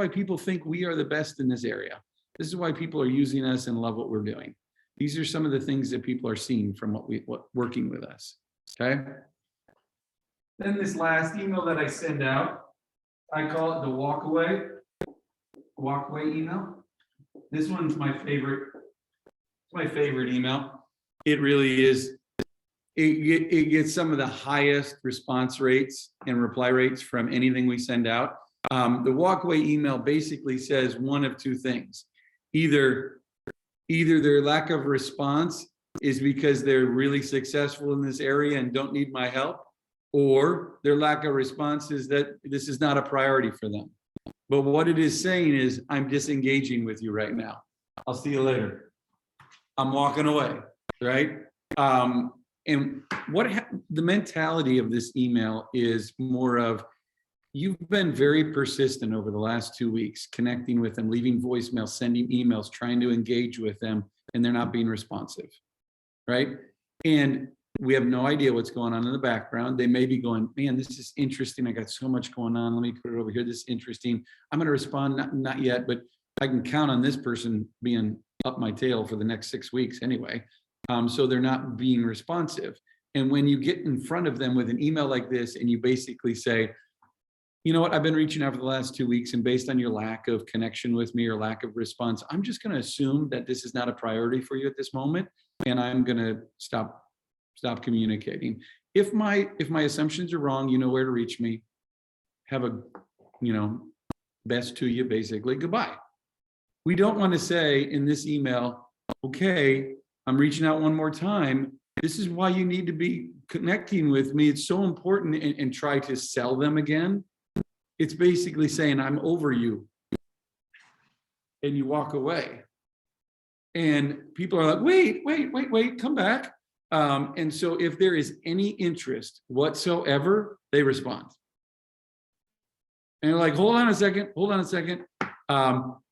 people think we are the best in this area. This is why people are using us and love what we're doing. These are some of the things that people are seeing from what working with us. Okay. Then this last email that I send out, I call it the walkaway email. This one's my favorite. It's my favorite email. It really is. It gets some of the highest response rates and reply rates from anything we send out. The walkaway email basically says one of two things. Either their lack of response is because they're really successful in this area and don't need my help, or their lack of response is that this is not a priority for them. But what it is saying is, I'm disengaging with you right now. I'll see you later. I'm walking away, right? And the mentality of this email is more of, you've been very persistent over the last 2 weeks, connecting with them, leaving voicemails, sending emails, trying to engage with them, and they're not being responsive, right? And we have no idea what's going on in the background. They may be going, man, this is interesting. I got so much going on. Let me put it over here. This is interesting. I'm going to respond, not yet, but I can count on this person being up my tail for the next 6 weeks anyway. So they're not being responsive. And when you get in front of them with an email like this and you basically say, you know what, I've been reaching out for the last 2 weeks, and based on your lack of connection with me or lack of response, I'm just going to assume that this is not a priority for you at this moment, and I'm going to stop communicating. If my assumptions are wrong, you know where to reach me. Have a, best to you, basically. Goodbye. We don't want to say in this email, okay, I'm reaching out one more time. This is why you need to be connecting with me. It's so important, and try to sell them again. It's basically saying, I'm over you. And you walk away. And people are like, wait, come back. And so if there is any interest whatsoever, they respond. And they're like, hold on a second.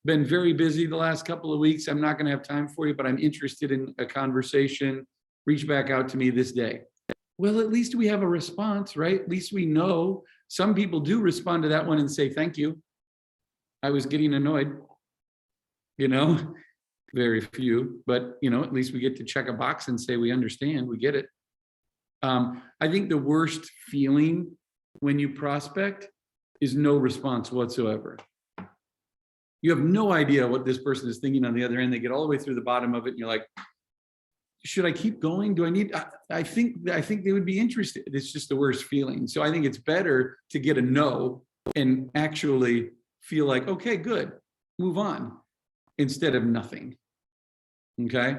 Been very busy the last couple of weeks. I'm not going to have time for you, but I'm interested in a conversation. Reach back out to me this day. Well, at least we have a response, right? At least we know. Some people do respond to that one and say, thank you. I was getting annoyed, very few, but at least we get to check a box and say, we understand, we get it. I think the worst feeling when you prospect is no response whatsoever. You have no idea what this person is thinking on the other end. They get all the way through the bottom of it and you're like, should I keep going? Do I need, I think they would be interested. It's just the worst feeling. So I think it's better to get a no and actually feel like, okay, good, move on, instead of nothing. Okay.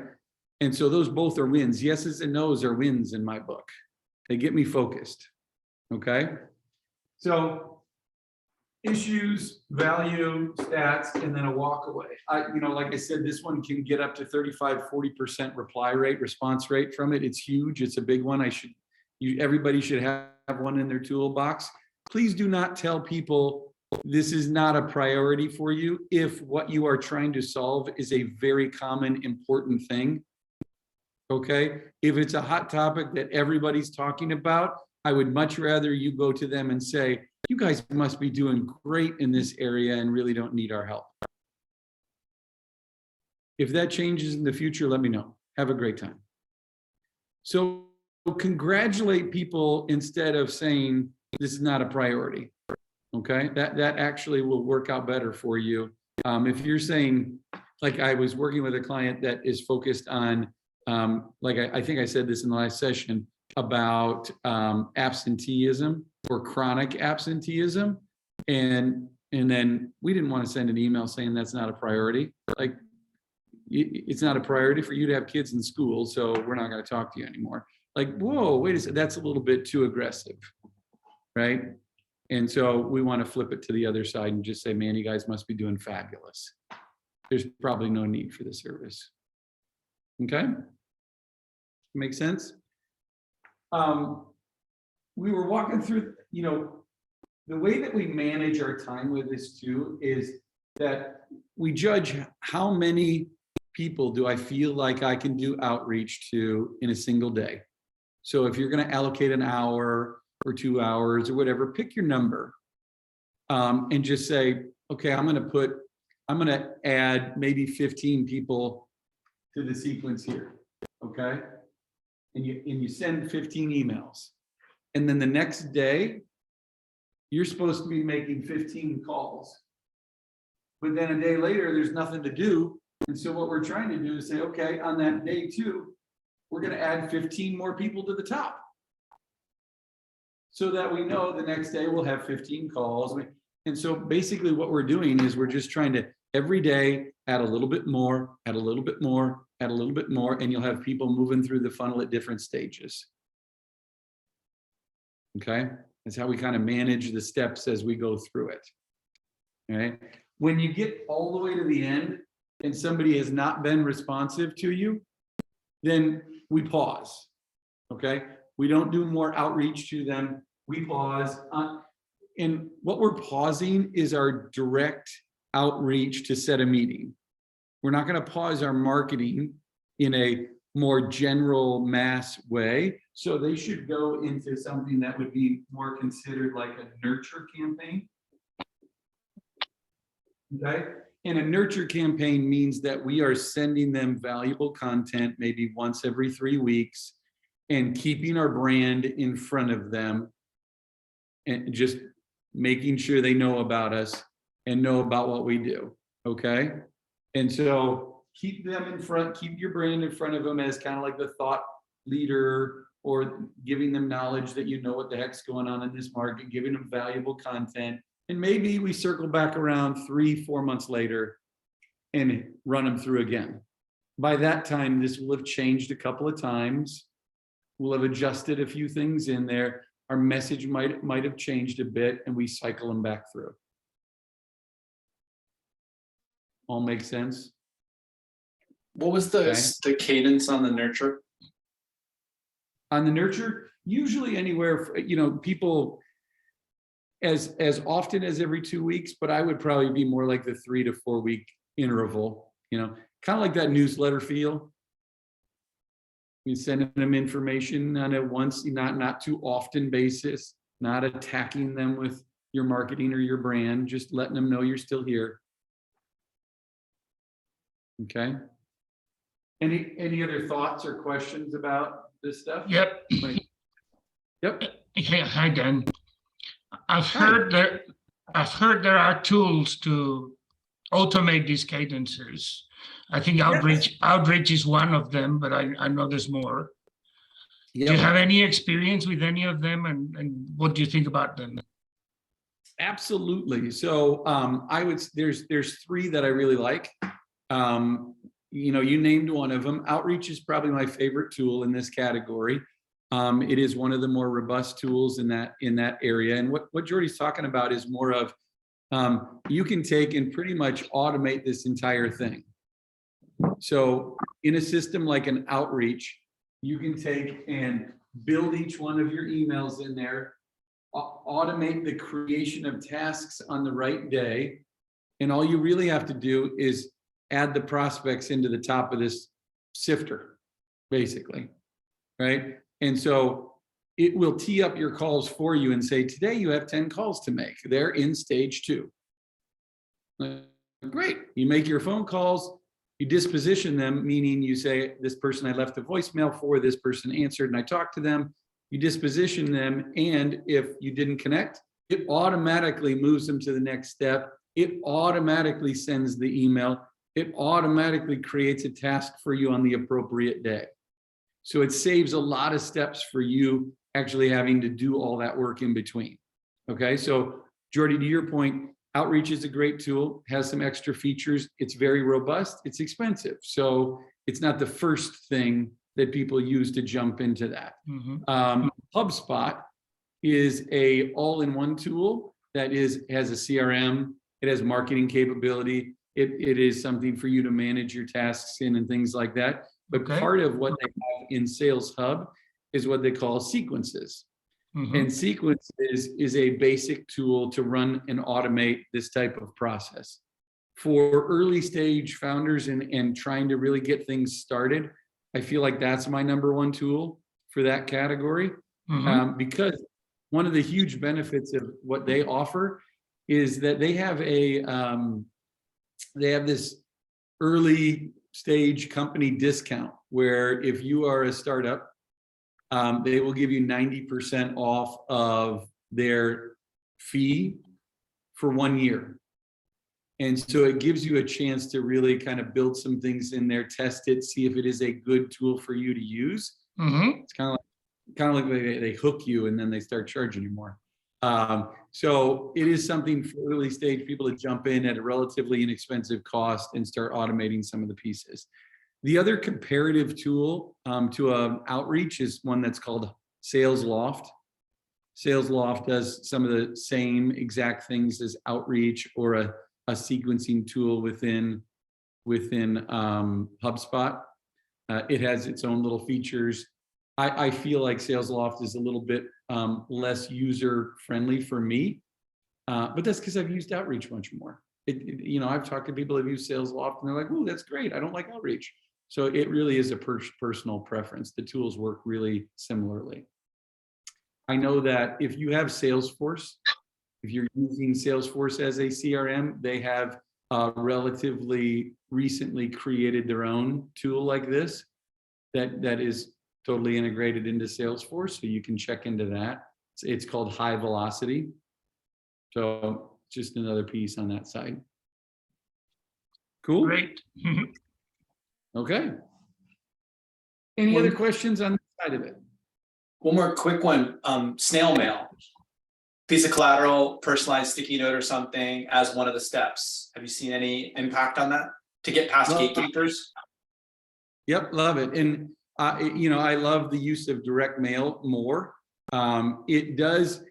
And so those both are wins. Yeses and nos are wins in my book. They get me focused. Okay. So issues, value, stats, and then a walk away. Like I said, this one can get up to 35-40% response rate from it. It's huge. It's a big one. Everybody should have one in their toolbox. Please do not tell people this is not a priority for you if what you are trying to solve is a very common, important thing. Okay. If it's a hot topic that everybody's talking about, I would much rather you go to them and say, you guys must be doing great in this area and really don't need our help. If that changes in the future, let me know. Have a great time. So congratulate people instead of saying this is not a priority. Okay, that actually will work out better for you. If you're saying, like I was working with a client that is focused on, I think I said this in the last session, about absenteeism or chronic absenteeism. And then we didn't want to send an email saying that's not a priority. Like, it's not a priority for you to have kids in school, so we're not going to talk to you anymore. Like, whoa, wait a second, that's a little bit too aggressive, right? And so we want to flip it to the other side and just say, man, you guys must be doing fabulous. There's probably no need for the service. Okay? Make sense? We were walking through, the the way that we manage our time with this too is that we judge how many people do I feel like I can do outreach to in a single day. So if you're going to allocate an hour or 2 hours or whatever, pick your number and just say, okay, I'm going to add maybe 15 people to the sequence here. Okay. And you send 15 emails. And then the next day, you're supposed to be making 15 calls. But then a day later, there's nothing to do. And so what we're trying to do is say, okay, on that day 2, we're going to add 15 more people to the top. So that we know the next day we'll have 15 calls. And so basically what we're doing is we're just trying to every day add a little bit more, add a little bit more, add a little bit more, and you'll have people moving through the funnel at different stages. Okay, that's how we kind of manage the steps as we go through it. All right, when you get all the way to the end and somebody has not been responsive to you, then we pause. Okay, we don't do more outreach to them. We pause. And what we're pausing is our direct outreach to set a meeting. We're not going to pause our marketing in a more general mass way. So they should go into something that would be more considered like a nurture campaign. Okay. And a nurture campaign means that we are sending them valuable content maybe once every 3 weeks and keeping our brand in front of them and just making sure they know about us and know about what we do. Okay. And so keep them in front, keep your brand in front of them as kind of like the thought leader, or giving them knowledge that you know what the heck's going on in this market, giving them valuable content. And maybe we circle back around 3-4 months later and run them through again. By that time, this will have changed a couple of times. We'll have adjusted a few things in there. Our message might have changed a bit, and we cycle them back through. All make sense? What was the cadence on the nurture? On the nurture, usually anywhere, people as often as every 2 weeks, but I would probably be more like the 3 to 4 week interval, kind of like that newsletter feel. You sending them information on a once, not too often basis, not attacking them with your marketing or your brand, just letting them know you're still here. Okay. Any other thoughts or questions about this stuff? Yep. Yep. Hey, hi, Dan. I've heard there are tools to automate these cadences. I think outreach is one of them, but I know there's more. Yep. Do you have any experience with any of them, and what do you think about them? Absolutely. So there's 3 that I really like. You named one of them. Outreach is probably my favorite tool in this category. It is one of the more robust tools in that area. And what Jordy's talking about is more of you can take and pretty much automate this entire thing. So in a system like an outreach, you can take and build each one of your emails in there, automate the creation of tasks on the right day. And all you really have to do is add the prospects into the top of this sifter, basically, right? And so it will tee up your calls for you and say, today you have 10 calls to make. They're in stage 2. Great. You make your phone calls, you disposition them, meaning you say, this person I left a voicemail for, this person answered and I talked to them. You disposition them, and if you didn't connect, it automatically moves them to the next step. It automatically sends the email. It automatically creates a task for you on the appropriate day. So it saves a lot of steps for you actually having to do all that work in between. Okay, so Jordy, to your point, outreach is a great tool, has some extra features. It's very robust, it's expensive. So it's not the first thing that people use to jump into that. Mm-hmm. HubSpot is a all-in-one tool that has a CRM, it has marketing capability. It is something for you to manage your tasks in and things like that. But part of what they have in Sales Hub is what they call sequences. And Sequence is a basic tool to run and automate this type of process. For early stage founders and trying to really get things started, I feel like that's my number one tool for that category. Because one of the huge benefits of what they offer is that they have this early stage company discount where if you are a startup, they will give you 90% off of their fee for 1 year. And so it gives you a chance to really kind of build some things in there, test it, see if it is a good tool for you to use. It's kind of like they hook you and then they start charging you more. So it is something for early stage people to jump in at a relatively inexpensive cost and start automating some of the pieces. The other comparative tool to outreach is one that's called Sales Loft. Sales Loft does some of the same exact things as outreach or a sequencing tool within HubSpot. It has its own little features. I feel like Sales Loft is a little bit less user friendly for me, but that's because I've used outreach much more. I've talked to people who've used Sales Loft and they're like, "Oh, that's great. I don't like outreach." So it really is a personal preference. The tools work really similarly. I know that if you have Salesforce, if you're using Salesforce as a CRM, they have relatively recently created their own tool like this that is totally integrated into Salesforce. So you can check into that. It's called High Velocity. So just another piece on that side. Cool. Great. Okay. Any other questions on this side of it? One more quick one. Snail mail. Piece of collateral, personalized sticky note or something as one of the steps. Have you seen any impact on that to get past gatekeepers? Yep, love it. And I love the use of direct mail more. It does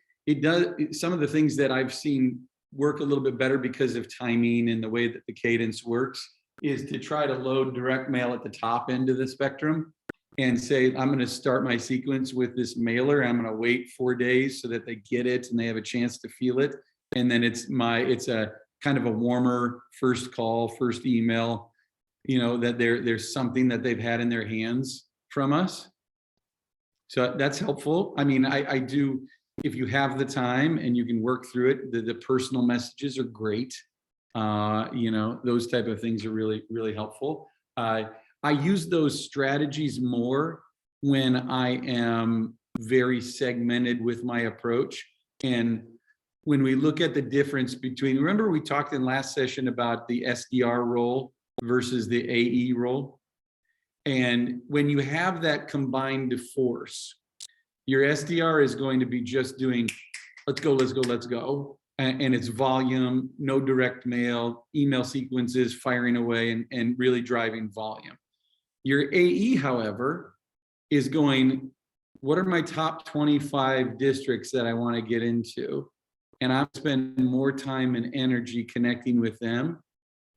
some of the things that I've seen work a little bit better because of timing and the way that the cadence works is to try to load direct mail at the top end of the spectrum and say, I'm going to start my sequence with this mailer. I'm going to wait 4 days so that they get it and they have a chance to feel it. And then it's a kind of a warmer first call, first email, that there's something that they've had in their hands from us. So that's helpful. I mean, I do, if you have the time and you can work through it, the personal messages are great. Those type of things are really, really helpful. I use those strategies more when I am very segmented with my approach. And when we look at the difference between, remember we talked in last session about the SDR role versus the AE role. And when you have that combined force, your SDR is going to be just doing, let's go, let's go, let's go. And it's volume, no direct mail, email sequences, firing away and really driving volume. Your AE, however, is going, what are my top 25 districts that I want to get into? And I'm spending more time and energy connecting with them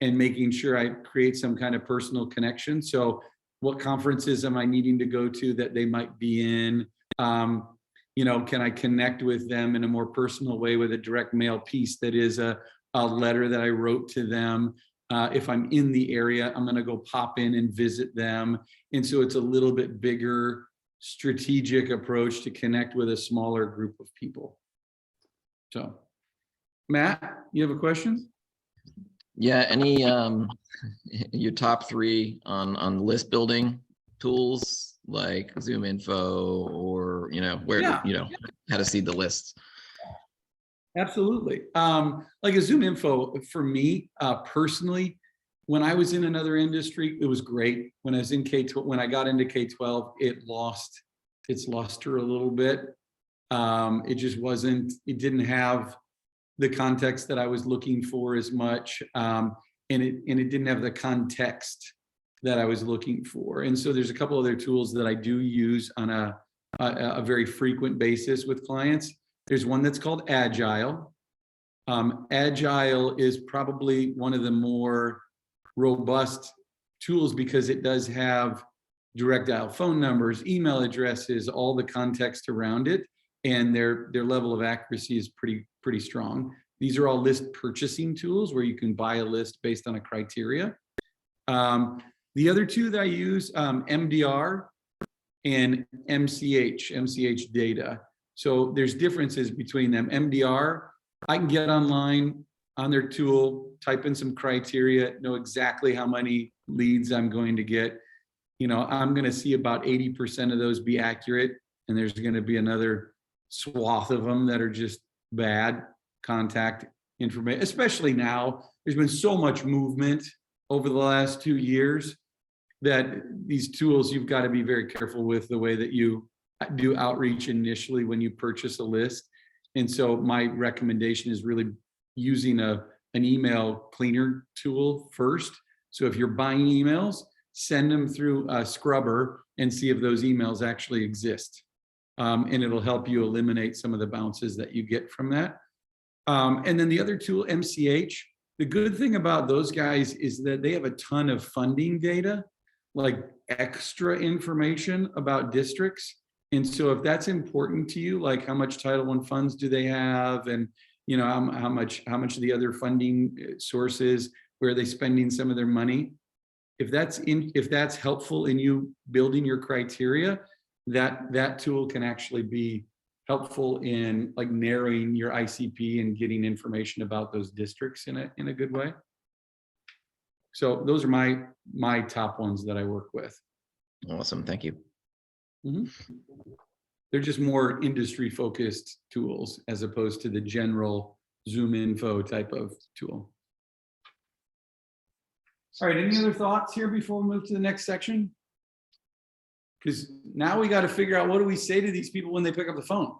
and making sure I create some kind of personal connection. So what conferences am I needing to go to that they might be in? Can I connect with them in a more personal way with a direct mail piece that is a letter that I wrote to them? If I'm in the area, I'm going to go pop in and visit them. And so it's a little bit bigger strategic approach to connect with a smaller group of people. So, Matt, you have a question? Yeah, any your top 3 on list building tools like Zoom Info or how to seed the lists? Absolutely. Like a Zoom Info for me personally, when I was in another industry, it was great. When I was in K12, when I got into K12, it lost its luster a little bit. It just wasn't. It didn't have the context that I was looking for as much, and it didn't have the context that I was looking for. And so there's a couple other tools that I do use on a very frequent basis with clients. There's one that's called Agile. Agile is probably one of the more robust tools because it does have direct dial phone numbers, email addresses, all the context around it. and their level of accuracy is pretty strong. These are all list purchasing tools where you can buy a list based on a criteria. The other two that I use, MDR and MCH data. So there's differences between them. MDR, I can get online on their tool, type in some criteria, know exactly how many leads I'm going to get. You know, I'm going to see about 80% of those be accurate, and there's going to be another swath of them that are just bad contact information, especially now. There's been so much movement over the last 2 years that these tools, you've got to be very careful with the way that you do outreach initially when you purchase a list. And so my recommendation is really using an email cleaner tool first. So if you're buying emails, send them through a scrubber and see if those emails actually exist. And it'll help you eliminate some of the bounces that you get from that. And then the other tool, MCH, the good thing about those guys is that they have a ton of funding data, like extra information about districts. And so if that's important to you, like how much Title I funds do they have, and you know how much of the other funding sources, where are they spending some of their money? If that's helpful in you building your criteria, that tool can actually be helpful in like narrowing your ICP and getting information about those districts in a good way. So those are my top ones that I work with. Awesome, thank you. Mm-hmm. They're just more industry focused tools as opposed to the general Zoom info type of tool. All right, any other thoughts here before we move to the next section? Because now we got to figure out, what do we say to these people when they pick up the phone?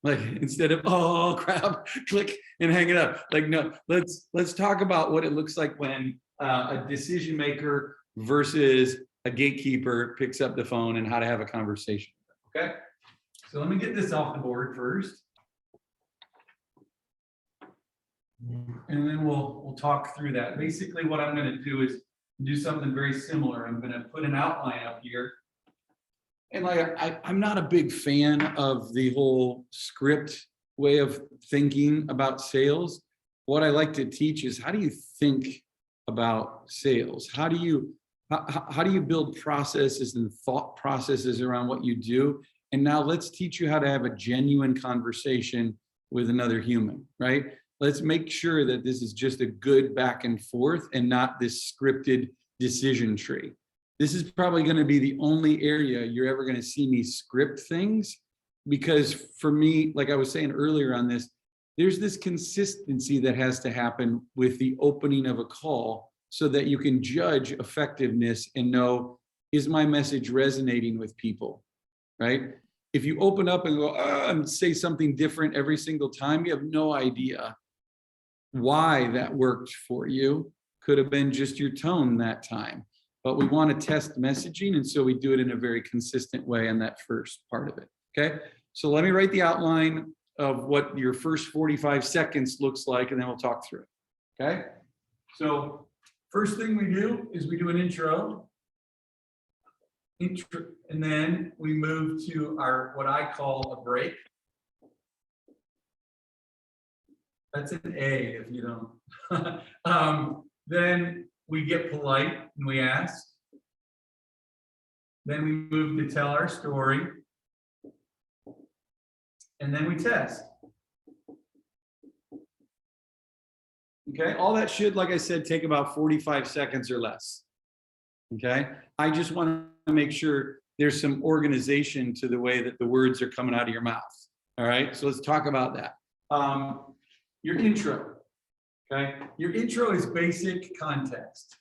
Like, instead of, oh crap, click and hang it up. Like, no, let's talk about what it looks like when a decision maker versus a gatekeeper picks up the phone and how to have a conversation. Okay, so let me get this off the board first, and then we'll talk through that. Basically, what I'm going to do is do something very similar. I'm going to put an outline up here. And like, I'm not a big fan of the whole script way of thinking about sales. What I like to teach is, how do you think about sales? How do you build processes and thought processes around what you do? And now let's teach you how to have a genuine conversation with another human, right? Let's make sure that this is just a good back and forth and not this scripted decision tree. This is probably going to be the only area you're ever going to see me script things, because for me, like I was saying earlier on this, there's this consistency that has to happen with the opening of a call so that you can judge effectiveness and know, is my message resonating with people, right? If you open up and go and say something different every single time, you have no idea why that worked for you. Could have been just your tone that time. But we want to test messaging, and so we do it in a very consistent way on that first part of it, okay? So let me write the outline of what your first 45 seconds looks like, and then we'll talk through it, okay? So first thing we do is we do an intro, and then we move to our, what I call a break. That's an A if you don't. Then we get polite and we ask. Then we move to tell our story. And then we test. Okay, all that should, like I said, take about 45 seconds or less. Okay, I just want to make sure there's some organization to the way that the words are coming out of your mouth. All right, so let's talk about that. Your intro. Okay, your intro is basic context.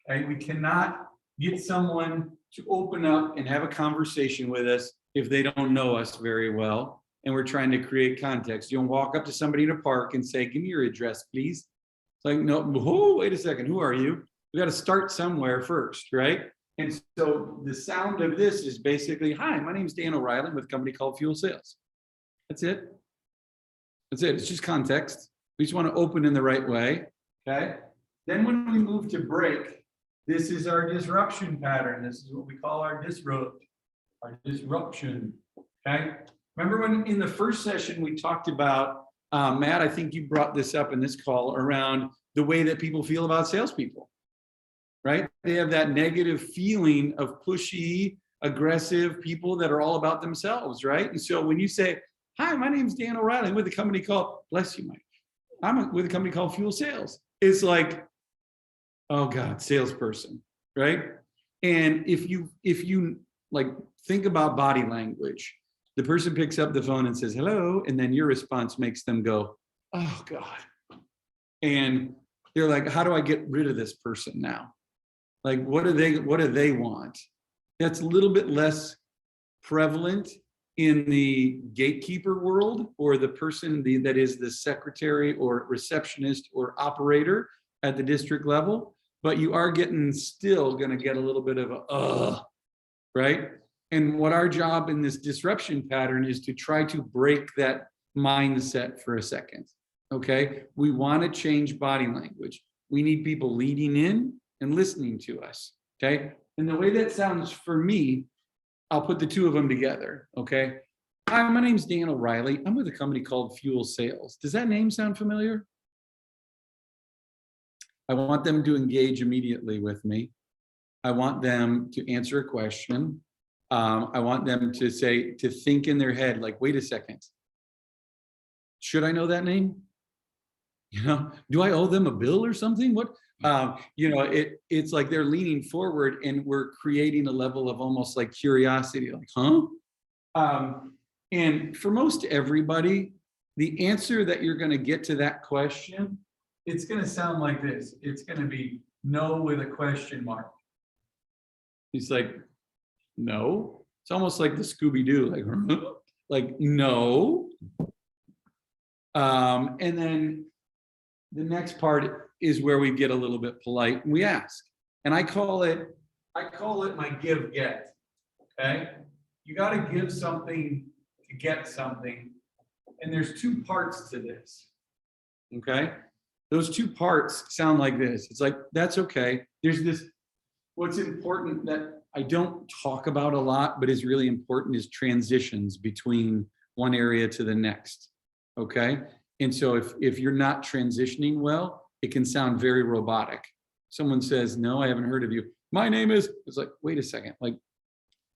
Okay, we cannot get someone to open up and have a conversation with us if they don't know us very well, and we're trying to create context. You don't walk up to somebody in a park and say, give me your address, please. It's like, no, oh, wait a second, who are you? We got to start somewhere first, right? And so the sound of this is basically, hi, my name is Dan O'Reilly with a company called Fuel Sales. That's it. That's it. It's just context. We just want to open in the right way, okay? Then when we move to break, this is our disruption pattern. This is what we call our disruption, okay? Remember when in the first session we talked about, Matt, I think you brought this up in this call around the way that people feel about salespeople, right? They have that negative feeling of pushy, aggressive people that are all about themselves, right? And so when you say, hi, my name's Dan O'Reilly, I'm with a company called, bless you, Mike, I'm with a company called Fuel Sales. It's like, oh God, salesperson, right? And if you like think about body language, the person picks up the phone and says, hello, and then your response makes them go, oh God. And they're like, how do I get rid of this person now? Like, what do they want? That's a little bit less prevalent in the gatekeeper world, or the person that is the secretary or receptionist or operator at the district level, but you are still going to get a little bit of a, right? And what our job in this disruption pattern is to try to break that mindset for a second, okay? We want to change body language. We need people leading in and listening to us, okay? And the way that sounds for me, I'll put the two of them together, okay? Hi, my name's Dan O'Reilly. I'm with a company called Fuel Sales. Does that name sound familiar? I want them to engage immediately with me. I want them to answer a question. I want them to think in their head, like, wait a second. Should I know that name? You know, do I owe them a bill or something? What? You know, it's like they're leaning forward and we're creating a level of almost like curiosity, like, huh? And for most everybody, the answer that you're going to get to that question, it's going to sound like this. It's going to be no with a question mark. He's like, no. It's almost like the Scooby-Doo, like, huh? Like, no. And then the next part is where we get a little bit polite and we ask. And I call it my give get. Okay. You got to give something to get something. And there's two parts to this. Okay. Those two parts sound like this. It's like, that's okay. There's this, what's important that I don't talk about a lot, but is really important is transitions between one area to the next. Okay. And so if you're not transitioning well, it can sound very robotic. Someone says, no, I haven't heard of you. My name is, it's like, wait a second, like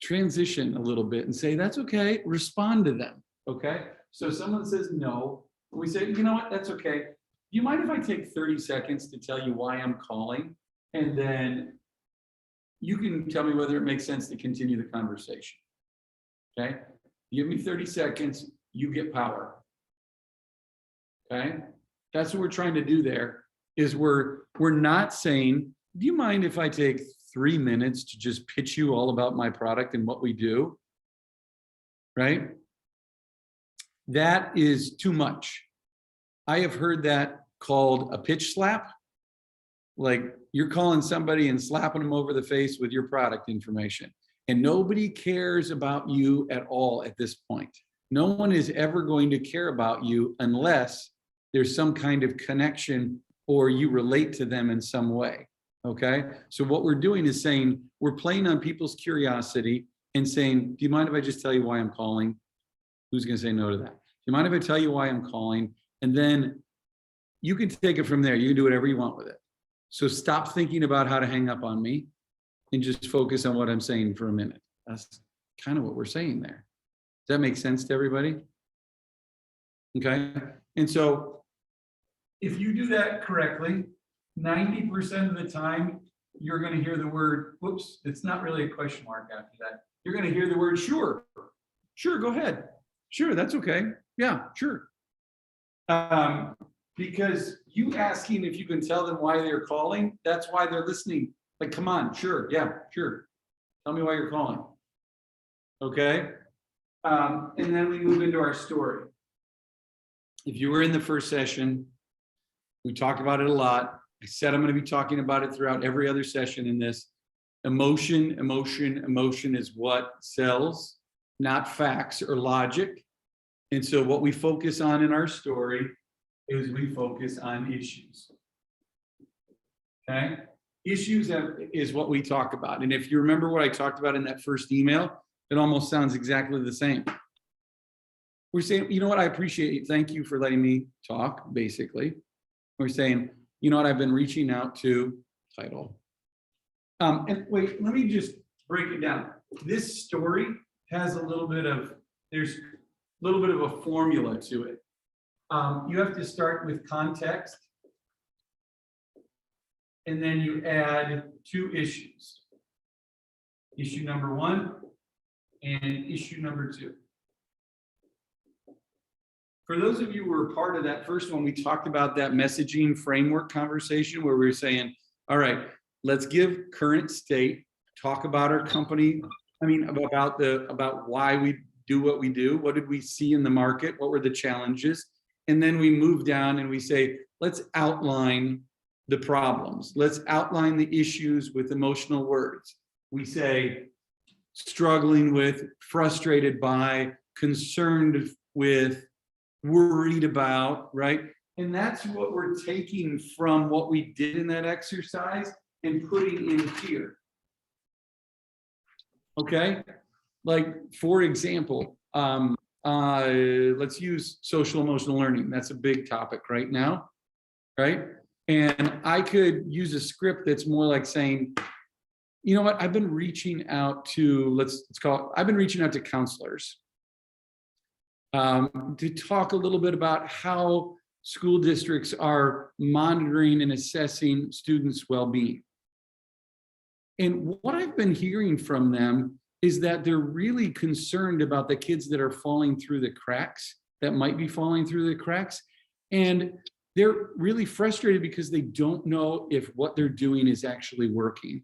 transition a little bit and say, that's okay. Respond to them. Okay. So someone says no, we say, you know what, that's okay. Do you mind if I take 30 seconds to tell you why I'm calling? And then you can tell me whether it makes sense to continue the conversation. Okay. Give me 30 seconds, you get power. Okay. That's what we're trying to do there is we're not saying, do you mind if I take 3 minutes to just pitch you all about my product and what we do? Right? That is too much. I have heard that called a pitch slap. Like you're calling somebody and slapping them over the face with your product information. And nobody cares about you at all at this point. No one is ever going to care about you unless there's some kind of connection or you relate to them in some way. Okay. So what we're doing is saying, we're playing on people's curiosity and saying, do you mind if I just tell you why I'm calling? Who's going to say no to that? Do you mind if I tell you why I'm calling? And then you can take it from there. You can do whatever you want with it. So stop thinking about how to hang up on me and just focus on what I'm saying for a minute. That's kind of what we're saying there. Does that make sense to everybody? Okay. And so if you do that correctly, 90% of the time, you're going to hear the word, whoops, it's not really a question mark after that. You're going to hear the word, sure. Sure, go ahead. Sure, that's okay. Yeah, sure. Because you asking if you can tell them why they're calling, that's why they're listening. Like, come on, sure, yeah, sure. Tell me why you're calling. Okay. And then we move into our story. If you were in the first session, we talked about it a lot. I said I'm going to be talking about it throughout every other session in this. Emotion, emotion, emotion is what sells, not facts or logic. And so what we focus on in our story is we focus on issues. Okay? Issues is what we talk about. And if you remember what I talked about in that first email, it almost sounds exactly the same. we're saying, you know what, I appreciate it. Thank you for letting me talk, basically. We're saying, you know what, I've been reaching out to title. And wait, let me just break it down. This story has a little bit of, there's a little bit of a formula to it. You have to start with context, and then you add 2 issues. Issue number 1 and issue number 2. For those of you who were part of that first one, we talked about that messaging framework conversation where we were saying, all right, let's give current state, talk about our company. I mean, about why we do what we do. What did we see in the market? What were the challenges? And then we move down and we say, let's outline the problems. Let's outline the issues with emotional words. We say, struggling with, frustrated by, concerned with, worried about, right? And that's what we're taking from what we did in that exercise and putting in here. Okay, like for example, let's use social emotional learning. That's a big topic right now, right? And I could use a script that's more like saying, you know what, I've been reaching out to, I've been reaching out to counselors to talk a little bit about how school districts are monitoring and assessing students' well-being. And what I've been hearing from them is that they're really concerned about the kids that are falling through the cracks, that might be falling through the cracks. And they're really frustrated because they don't know if what they're doing is actually working.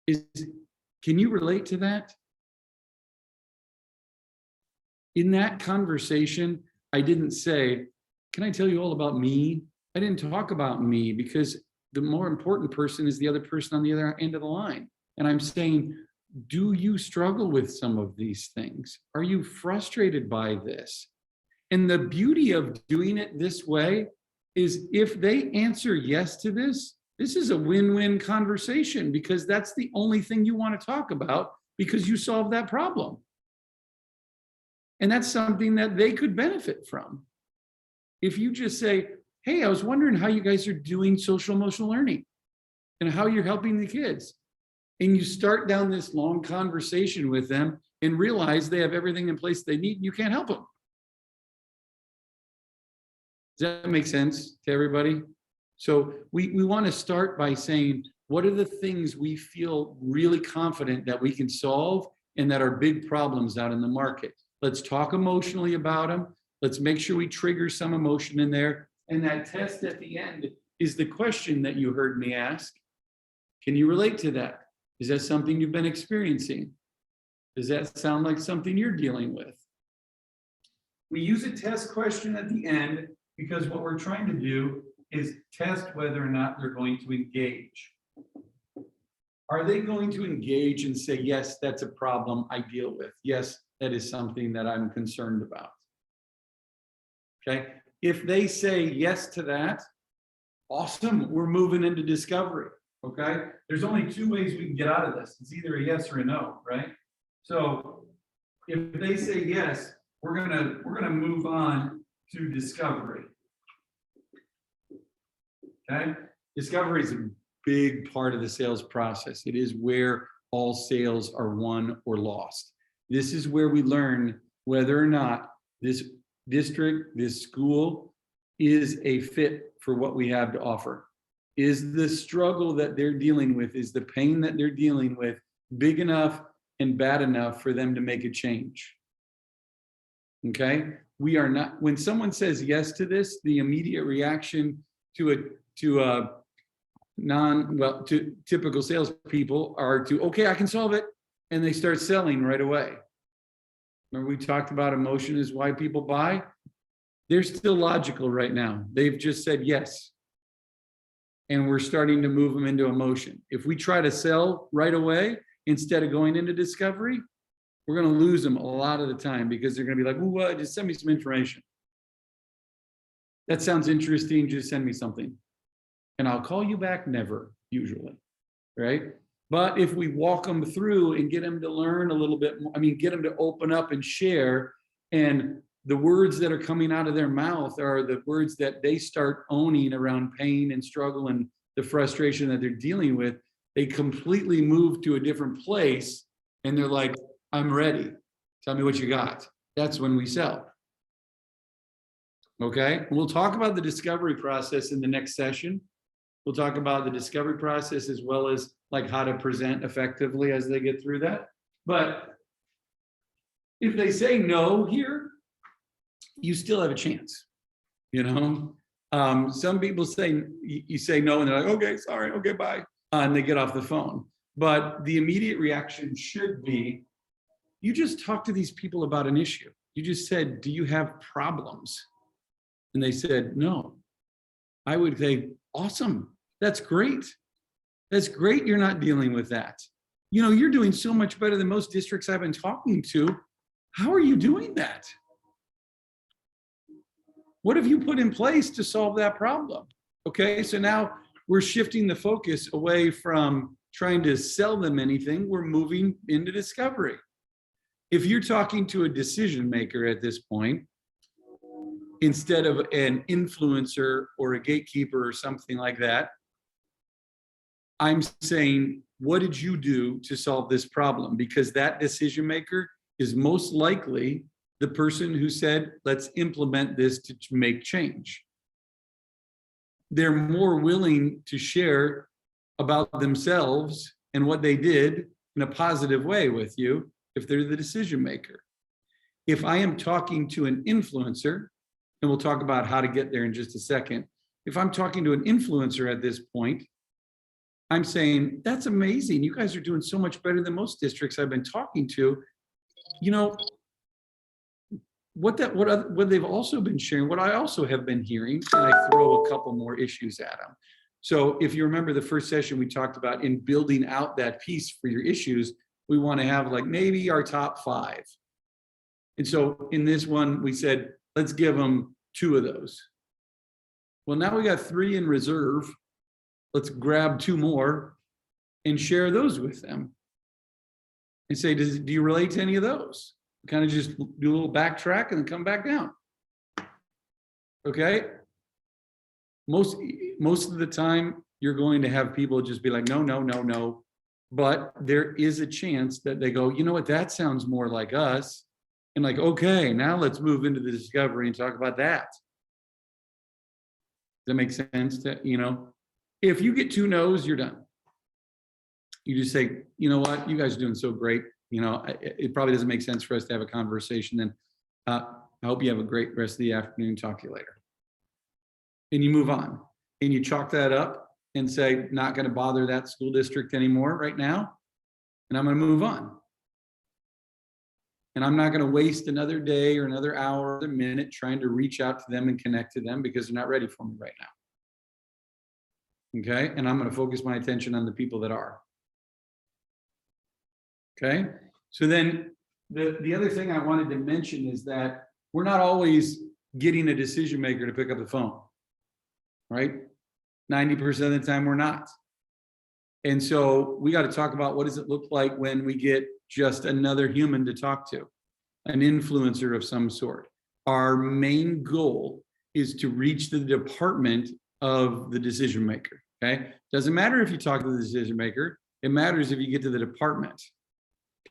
Can you relate to that? In that conversation, I didn't say, can I tell you all about me? I didn't talk about me because the more important person is the other person on the other end of the line. And I'm saying, do you struggle with some of these things? Are you frustrated by this? And the beauty of doing it this way is if they answer yes to this, this is a win-win conversation because that's the only thing you want to talk about because you solved that problem. And that's something that they could benefit from. If you just say, hey, I was wondering how you guys are doing social emotional learning and how you're helping the kids. And you start down this long conversation with them and realize they have everything in place they need and you can't help them. Does that make sense to everybody? So we want to start by saying, what are the things we feel really confident that we can solve and that are big problems out in the market? Let's talk emotionally about them. Let's make sure we trigger some emotion in there. And that test at the end is the question that you heard me ask. Can you relate to that? Is that something you've been experiencing? Does that sound like something you're dealing with? We use a test question at the end because what we're trying to do is test whether or not they're going to engage. Are they going to engage and say, yes, that's a problem I deal with. Yes, that is something that I'm concerned about. Okay, if they say yes to that, awesome, we're moving into discovery. Okay, there's only 2 ways we can get out of this. It's either a yes or a no, right? So if they say yes, we're gonna move on to discovery. Okay, discovery is a big part of the sales process. It is where all sales are won or lost. This is where we learn whether or not this district, this school is a fit for what we have to offer. Is the struggle that they're dealing with, is the pain that they're dealing with big enough and bad enough for them to make a change? Okay, we are not, when someone says yes to this, the immediate reaction to typical salespeople are to, okay, I can solve it. And they start selling right away. Remember we talked about emotion is why people buy? They're still logical right now. They've just said yes. And we're starting to move them into emotion. If we try to sell right away, instead of going into discovery, we're going to lose them a lot of the time because they're going to be like, well, just send me some information. That sounds interesting. Just send me something. And I'll call you back never, usually, right? But if we walk them through and get them to learn a little bit more, I mean, get them to open up and share, And the words that are coming out of their mouth are the words that they start owning around pain and struggle and the frustration that they're dealing with. They completely move to a different place and they're like, I'm ready. Tell me what you got. That's when we sell. Okay, we'll talk about the discovery process in the next session. We'll talk about the discovery process as well as like how to present effectively as they get through that. But if they say no here, you still have a chance. You know, some people say, you say no and they're like, okay, sorry, okay, bye. And they get off the phone. But the immediate reaction should be, you just talked to these people about an issue. You just said, do you have problems? And they said, no. I would say, awesome. That's great. That's great. You're not dealing with that. You know, you're doing so much better than most districts I've been talking to. How are you doing that? What have you put in place to solve that problem? Okay, so now we're shifting the focus away from trying to sell them anything. We're moving into discovery. If you're talking to a decision maker at this point, instead of an influencer or a gatekeeper or something like that, I'm saying, what did you do to solve this problem? Because that decision maker is most likely the person who said, let's implement this to make change. They're more willing to share about themselves and what they did in a positive way with you if they're the decision maker. If I am talking to an influencer, and we'll talk about how to get there in just a second. If I'm talking to an influencer at this point, I'm saying, that's amazing. You guys are doing so much better than most districts I've been talking to. You know, what they've also been sharing, what I also have been hearing, and I throw a couple more issues at them. So if you remember the first session we talked about in building out that piece for your issues, we want to have like maybe our top 5. And so in this one, we said, let's give them 2 of those. Well, now we got 3 in reserve. Let's grab 2 more and share those with them. And say, do you relate to any of those? Kind of just do a little backtrack and then come back down. Okay. Most of the time, you're going to have people just be like, no, no, no, no. But there is a chance that they go, you know what, that sounds more like us. And like, okay, now let's move into the discovery and talk about that. Does that make sense? To, you know, if you get 2 no's, you're done. You just say, you know what, you guys are doing so great. You know, it probably doesn't make sense for us to have a conversation. Then I hope you have a great rest of the afternoon. Talk to you later. And you move on and you chalk that up and say, not going to bother that school district anymore right now. And I'm going to move on. And I'm not going to waste another day or another hour or a minute trying to reach out to them and connect to them because they're not ready for me right now. Okay. And I'm going to focus my attention on the people that are. Okay. So then the other thing I wanted to mention is that we're not always getting a decision maker to pick up the phone, right? 90% of the time we're not. And so we got to talk about what does it look like when we get just another human to talk to, an influencer of some sort. Our main goal is to reach the department of the decision maker, okay? Doesn't matter if you talk to the decision maker, it matters if you get to the department,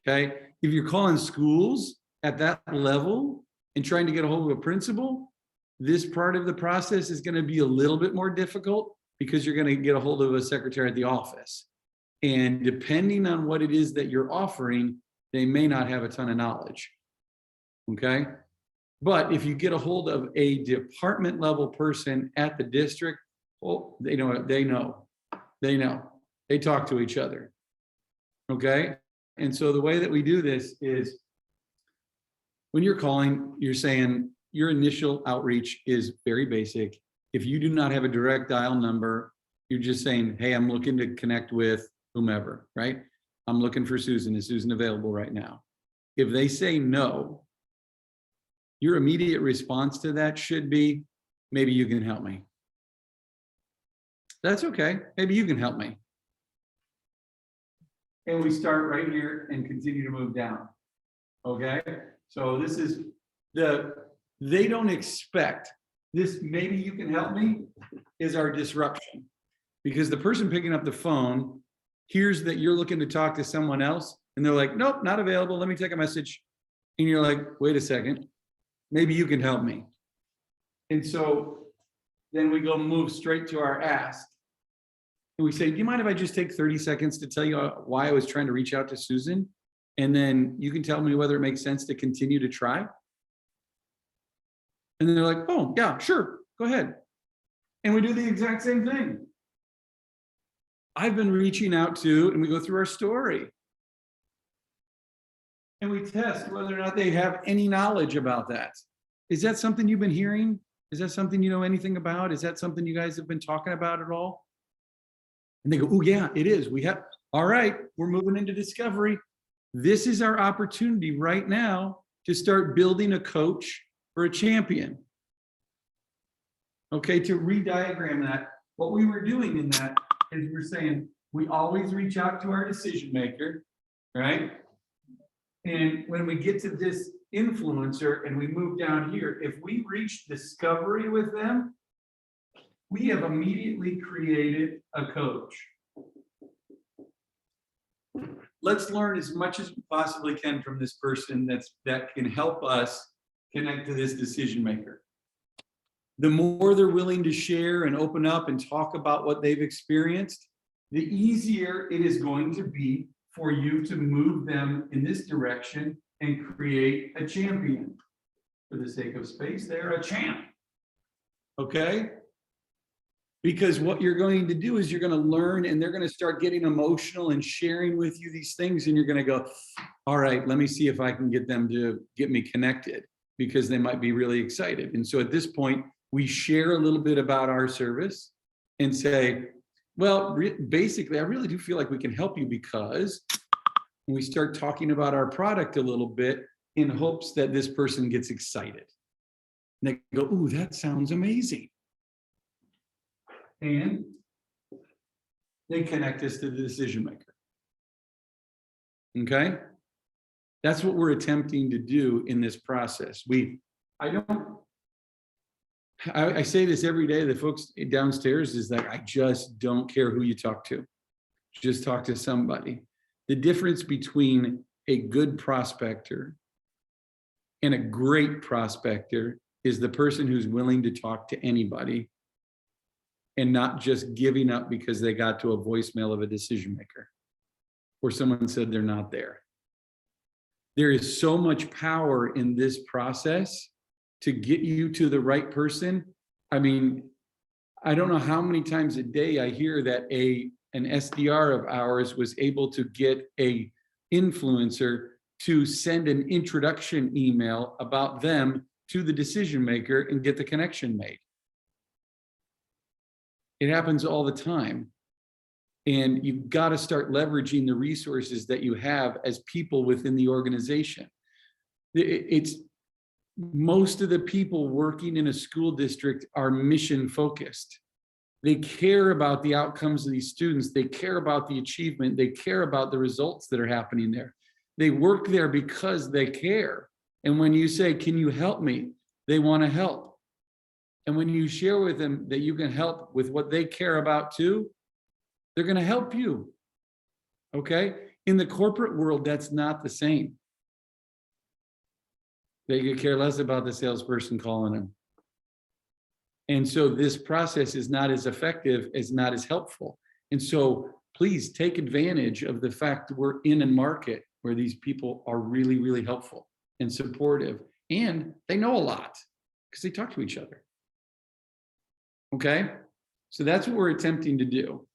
okay? If you're calling schools at that level and trying to get a hold of a principal, this part of the process is going to be a little bit more difficult because you're going to get a hold of a secretary at the office. And depending on what it is that you're offering, they may not have a ton of knowledge. Okay. But if you get a hold of a department level person at the district, well, they know, they talk to each other. Okay. And so the way that we do this is when you're calling, you're saying your initial outreach is very basic. If you do not have a direct dial number, you're just saying, hey, I'm looking to connect with whomever, right? I'm looking for Susan. Is Susan available right now? If they say no, your immediate response to that should be, maybe you can help me. That's okay. Maybe you can help me. And we start right here and continue to move down. Okay. So this is they don't expect this. Maybe you can help me is our disruption, because the person picking up the phone hears that you're looking to talk to someone else and they're like, nope, not available. Let me take a message. And you're like, wait a second, maybe you can help me. And so then we go move straight to our ask. And we say, do you mind if I just take 30 seconds to tell you why I was trying to reach out to Susan? And then you can tell me whether it makes sense to continue to try. And then they're like, oh, yeah, sure, go ahead. And we do the exact same thing. I've been reaching out to, and we go through our story. And we test whether or not they have any knowledge about that. Is that something you've been hearing? Is that something you know anything about? Is that something you guys have been talking about at all? And they go, oh yeah, it is. We have, all right, we're moving into discovery. This is our opportunity right now to start building a coach or a champion. Okay, to re-diagram that, what we were doing in that is we're saying, we always reach out to our decision maker, right? And when we get to this influencer and we move down here, if we reach discovery with them, we have immediately created a coach. Let's learn as much as we possibly can from this person that can help us connect to this decision maker. The more they're willing to share and open up and talk about what they've experienced, the easier it is going to be for you to move them in this direction and create a champion. For the sake of space, they're a champ. Okay? Because what you're going to do is you're going to learn, and they're going to start getting emotional and sharing with you these things, and you're going to go, all right, let me see if I can get them to get me connected, because they might be really excited. And so at this point, we share a little bit about our service and say, well, basically, I really do feel like we can help you, because we start talking about our product a little bit in hopes that this person gets excited. And they go, ooh, that sounds amazing. And they connect us to the decision maker. Okay? That's what we're attempting to do in this process. I say this every day, the folks downstairs is that I just don't care who you talk to. Just talk to somebody. The difference between a good prospector and a great prospector is the person who's willing to talk to anybody and not just giving up because they got to a voicemail of a decision maker or someone said they're not there. There is so much power in this process to get you to the right person. I mean, I don't know how many times a day I hear that an SDR of ours was able to get a influencer to send an introduction email about them to the decision maker and get the connection made. It happens all the time. And you've got to start leveraging the resources that you have as people within the organization. It's most of the people working in a school district are mission focused. They care about the outcomes of these students. They care about the achievement. They care about the results that are happening there. They work there because they care. And when you say, can you help me? They want to help. And when you share with them that you can help with what they care about too, they're going to help you. Okay? In the corporate world, that's not the same. They could care less about the salesperson calling them. And so this process is not as effective, is not as helpful. And so please take advantage of the fact that we're in a market where these people are really, really helpful and supportive, and they know a lot because they talk to each other. Okay? So that's what we're attempting to do.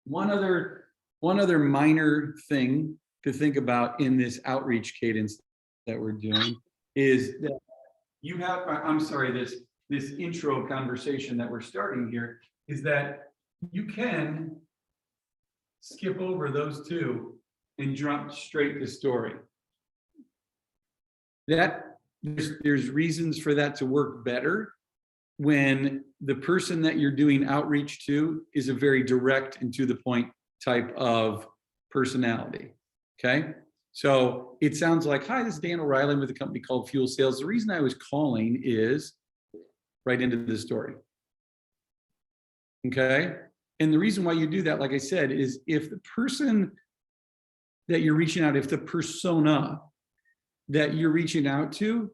One other minor thing to think about in this outreach cadence that we're doing is that you have, I'm sorry, this intro conversation that we're starting here is that you can skip over those two and jump straight to story. That there's reasons for that to work better when the person that you're doing outreach to is a very direct and to the point type of personality. Okay. So it sounds like, hi, this is Dan O'Reilly with a company called Fuel Sales. The reason I was calling is right into the story. Okay. And the reason why you do that, like I said, is if the person that you're reaching out, if the persona that you're reaching out to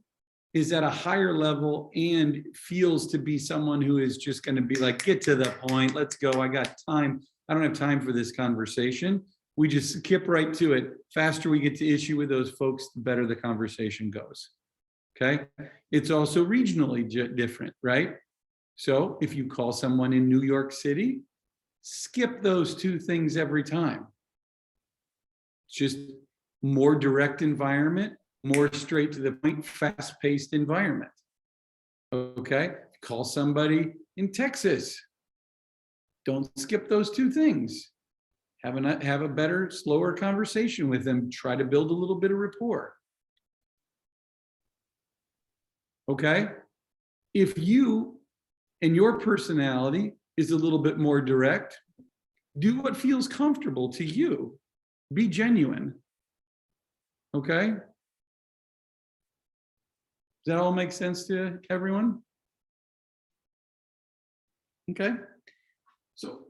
is at a higher level and feels to be someone who is just going to be like, get to the point, let's go, I got time, I don't have time for this conversation. We just skip right to it. Faster we get to issue with those folks, the better the conversation goes. Okay. It's also regionally different, right? So if you call someone in New York City, skip those two things every time. It's just more direct environment, more straight to the point, fast-paced environment. Okay, call somebody in Texas. Don't skip those two things. Have a better, slower conversation with them. Try to build a little bit of rapport. Okay, if you and your personality is a little bit more direct, do what feels comfortable to you. Be genuine. Okay? Does that all make sense to everyone? Okay. So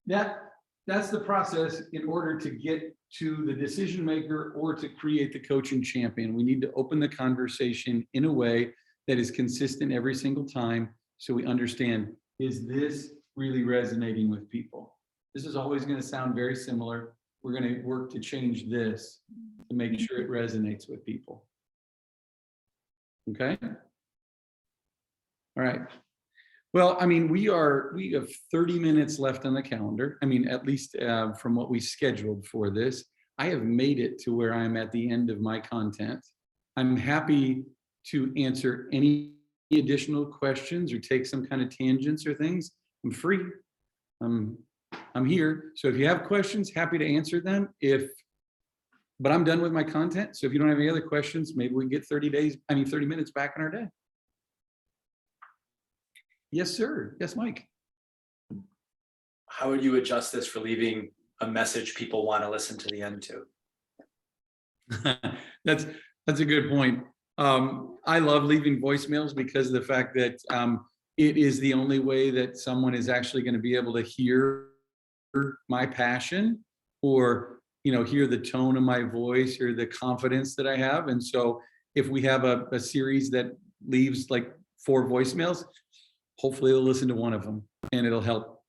that's the process in order to get to the decision maker or to create the coaching champion. We need to open the conversation in a way that is consistent every single time so we understand, is this really resonating with people? This is always going to sound very similar. We're going to work to change this to make sure it resonates with people. Okay. All right. Well, I mean, we have 30 minutes left on the calendar. I mean, at least from what we scheduled for this, I have made it to where I'm at the end of my content. I'm happy to answer any additional questions or take some kind of tangents or things. I'm free. I'm here. So if you have questions, happy to answer them. But I'm done with my content. So if you don't have any other questions, maybe we can get 30 minutes back in our day. Yes, sir. Yes, Mike. How would you adjust this for leaving a message people want to listen to the end to? That's a good point. I love leaving voicemails because of the fact that it is the only way that someone is actually going to be able to hear my passion or, hear the tone of my voice or the confidence that I have. And so if we have a series that leaves like 4 voicemails, hopefully they'll listen to one of them and it'll help.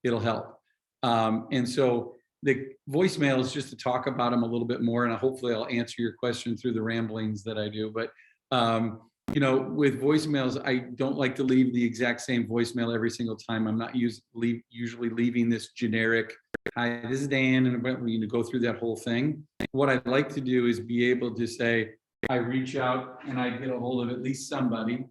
And so the voicemail is just to talk about them a little bit more, and hopefully I'll answer your question through the ramblings that I do. But with voicemails, I don't like to leave the exact same voicemail every single time. I'm not usually leaving this generic, hi, this is Dan, and we go through that whole thing. What I'd like to do is be able to say, I reach out and I get a hold of at least somebody,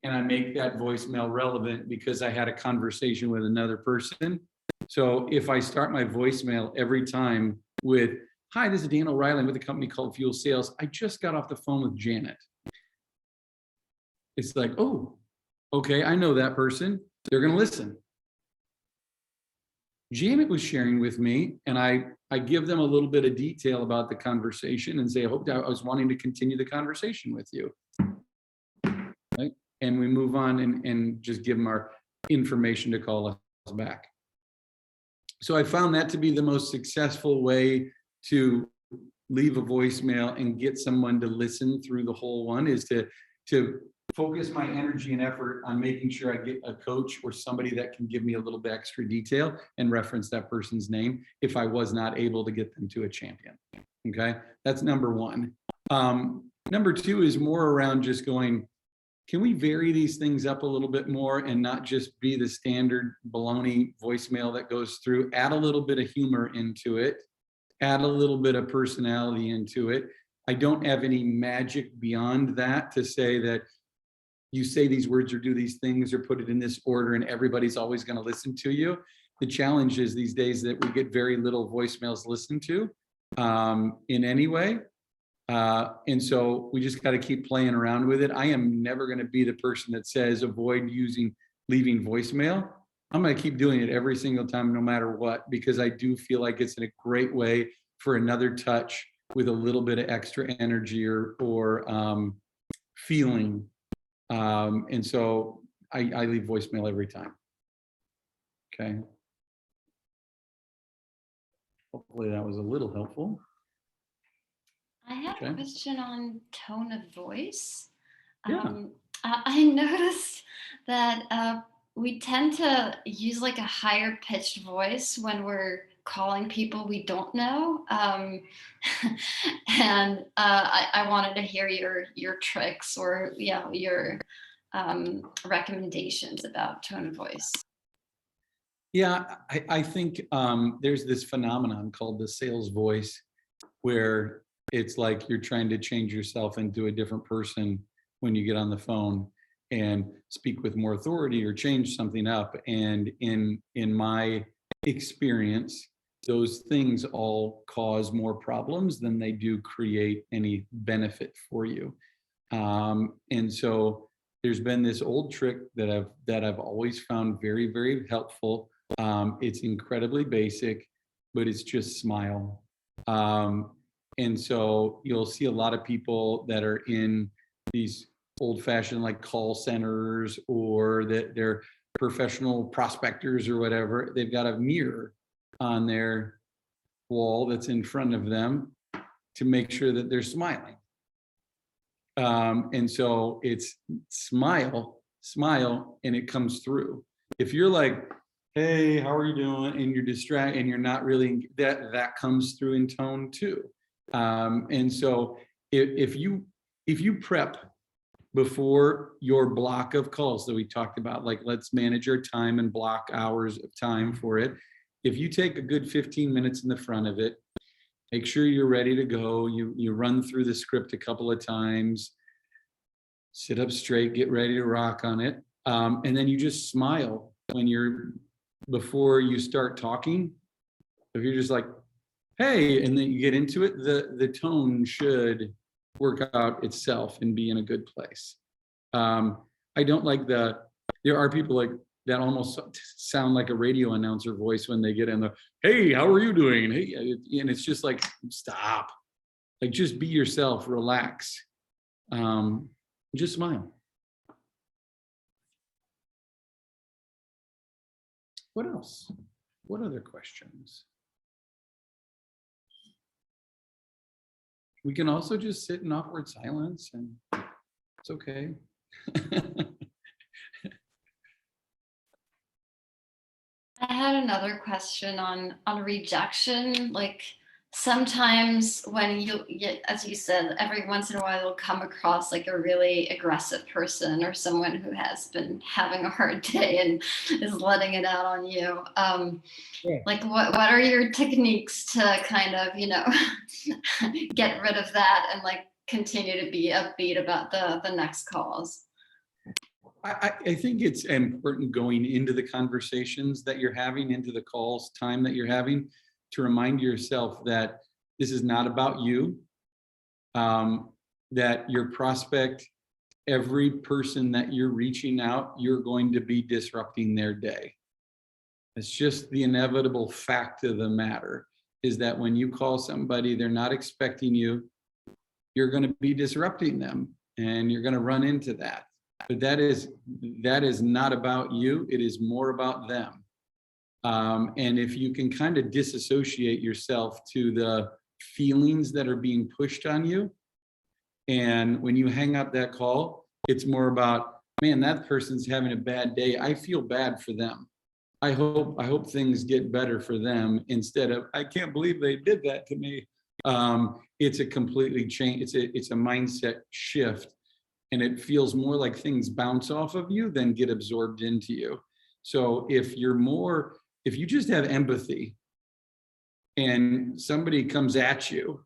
and I make that voicemail relevant because I had a conversation with another person. So if I start my voicemail every time with, hi, this is Dan O'Reilly with a company called Fuel Sales. I just got off the phone with Janet. It's like, oh, okay, I know that person. They're going to listen. Janet was sharing with me, and I give them a little bit of detail about the conversation and say, I was wanting to continue the conversation with you. Right? And we move on and just give them our information to call us back. So I found that to be the most successful way to leave a voicemail and get someone to listen through the whole one, is to focus my energy and effort on making sure I get a coach or somebody that can give me a little bit extra detail and reference that person's name if I was not able to get them to a champion. Okay, that's number one. Number two is more around just going, can we vary these things up a little bit more and not just be the standard baloney voicemail that goes through? Add a little bit of humor into it, add a little bit of personality into it. I don't have any magic beyond that to say that you say these words or do these things or put it in this order and everybody's always going to listen to you. The challenge is these days that we get very little voicemails listened to in any way. And so we just got to keep playing around with it. I am never going to be the person that says avoid leaving voicemail. I'm going to keep doing it every single time, no matter what, because I do feel like it's a great way for another touch with a little bit of extra energy or feeling. And so I leave voicemail every time. Okay. Hopefully that was a little helpful. I have Okay. a question on tone of voice. Yeah. I noticed that we tend to use like a higher pitched voice when we're calling people we don't know. And I wanted to hear your tricks or your recommendations about tone of voice. Yeah, I think there's this phenomenon called the sales voice, where it's like you're trying to change yourself into a different person when you get on the phone and speak with more authority or change something up. And in my experience, those things all cause more problems than they do create any benefit for you. And so there's been this old trick that I've always found very, very helpful. It's incredibly basic, but it's just smile. And so you'll see a lot of people that are in these old-fashioned like call centers, or that they're professional prospectors or whatever. They've got a mirror on their wall that's in front of them to make sure that they're smiling. And so it's smile, and it comes through. If you're like, hey, how are you doing? And you're distracted and you're not really, that comes through in tone too. And so if you prep before your block of calls that we talked about, like let's manage our time and block hours of time for it. If you take a good 15 minutes in the front of it, make sure you're ready to go. You run through the script a couple of times, sit up straight, get ready to rock on it. And then you just smile before you start talking. If you're just like, hey, and then you get into it, the tone should work out itself and be in a good place. I don't like there are people like that almost sound like a radio announcer voice when they get in the, hey, how are you doing? Hey, and it's just like, stop. Like, just be yourself, relax. Just smile. What else? What other questions? We can also just sit in awkward silence, and it's okay. I had another question on rejection. Like sometimes when you as you said, every once in a while you'll come across like a really aggressive person or someone who has been having a hard day and is letting it out on you. Yeah. Like what are your techniques to kind of, get rid of that and like continue to be upbeat about the next calls? I think it's important going into the conversations that you're having, into the calls time that you're having, to remind yourself that this is not about you, that your prospect, every person that you're reaching out, you're going to be disrupting their day. It's just the inevitable fact of the matter, is that when you call somebody, they're not expecting you, you're going to be disrupting them, and you're going to run into that. But that is not about you. It is more about them. And if you can kind of disassociate yourself to the feelings that are being pushed on you, and when you hang up that call, it's more about, man, that person's having a bad day. I feel bad for them. I hope things get better for them, instead of, I can't believe they did that to me. It's a completely change. It's a mindset shift. And it feels more like things bounce off of you than get absorbed into you. So if you just have empathy and somebody comes at you,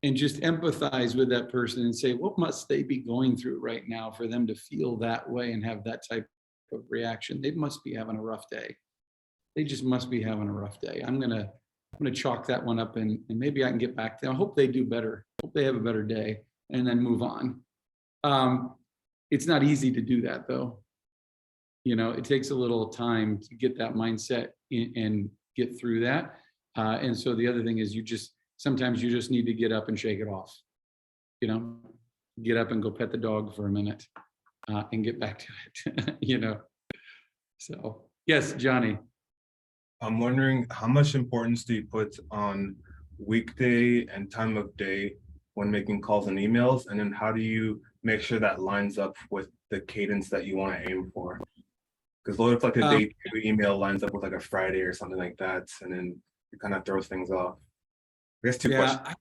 and just empathize with that person and say, what must they be going through right now for them to feel that way and have that type of reaction? They must be having a rough day. They just must be having a rough day. I'm gonna chalk that one up, and maybe I can get back to them. I hope they do better. Hope they have a better day, and then move on. It's not easy to do that though. It takes a little time to get that mindset and get through that. And so the other thing is, you just sometimes you just need to get up and shake it off. You know, get up and go pet the dog for a minute and get back to it, you know. So, yes, Johnny. I'm wondering, how much importance do you put on weekday and time of day when making calls and emails? And then how do you make sure that lines up with the cadence that you want to aim for? Because what if like a day 2 email lines up with like a Friday or something like that, and then it kind of throws things off? I guess 2 questions.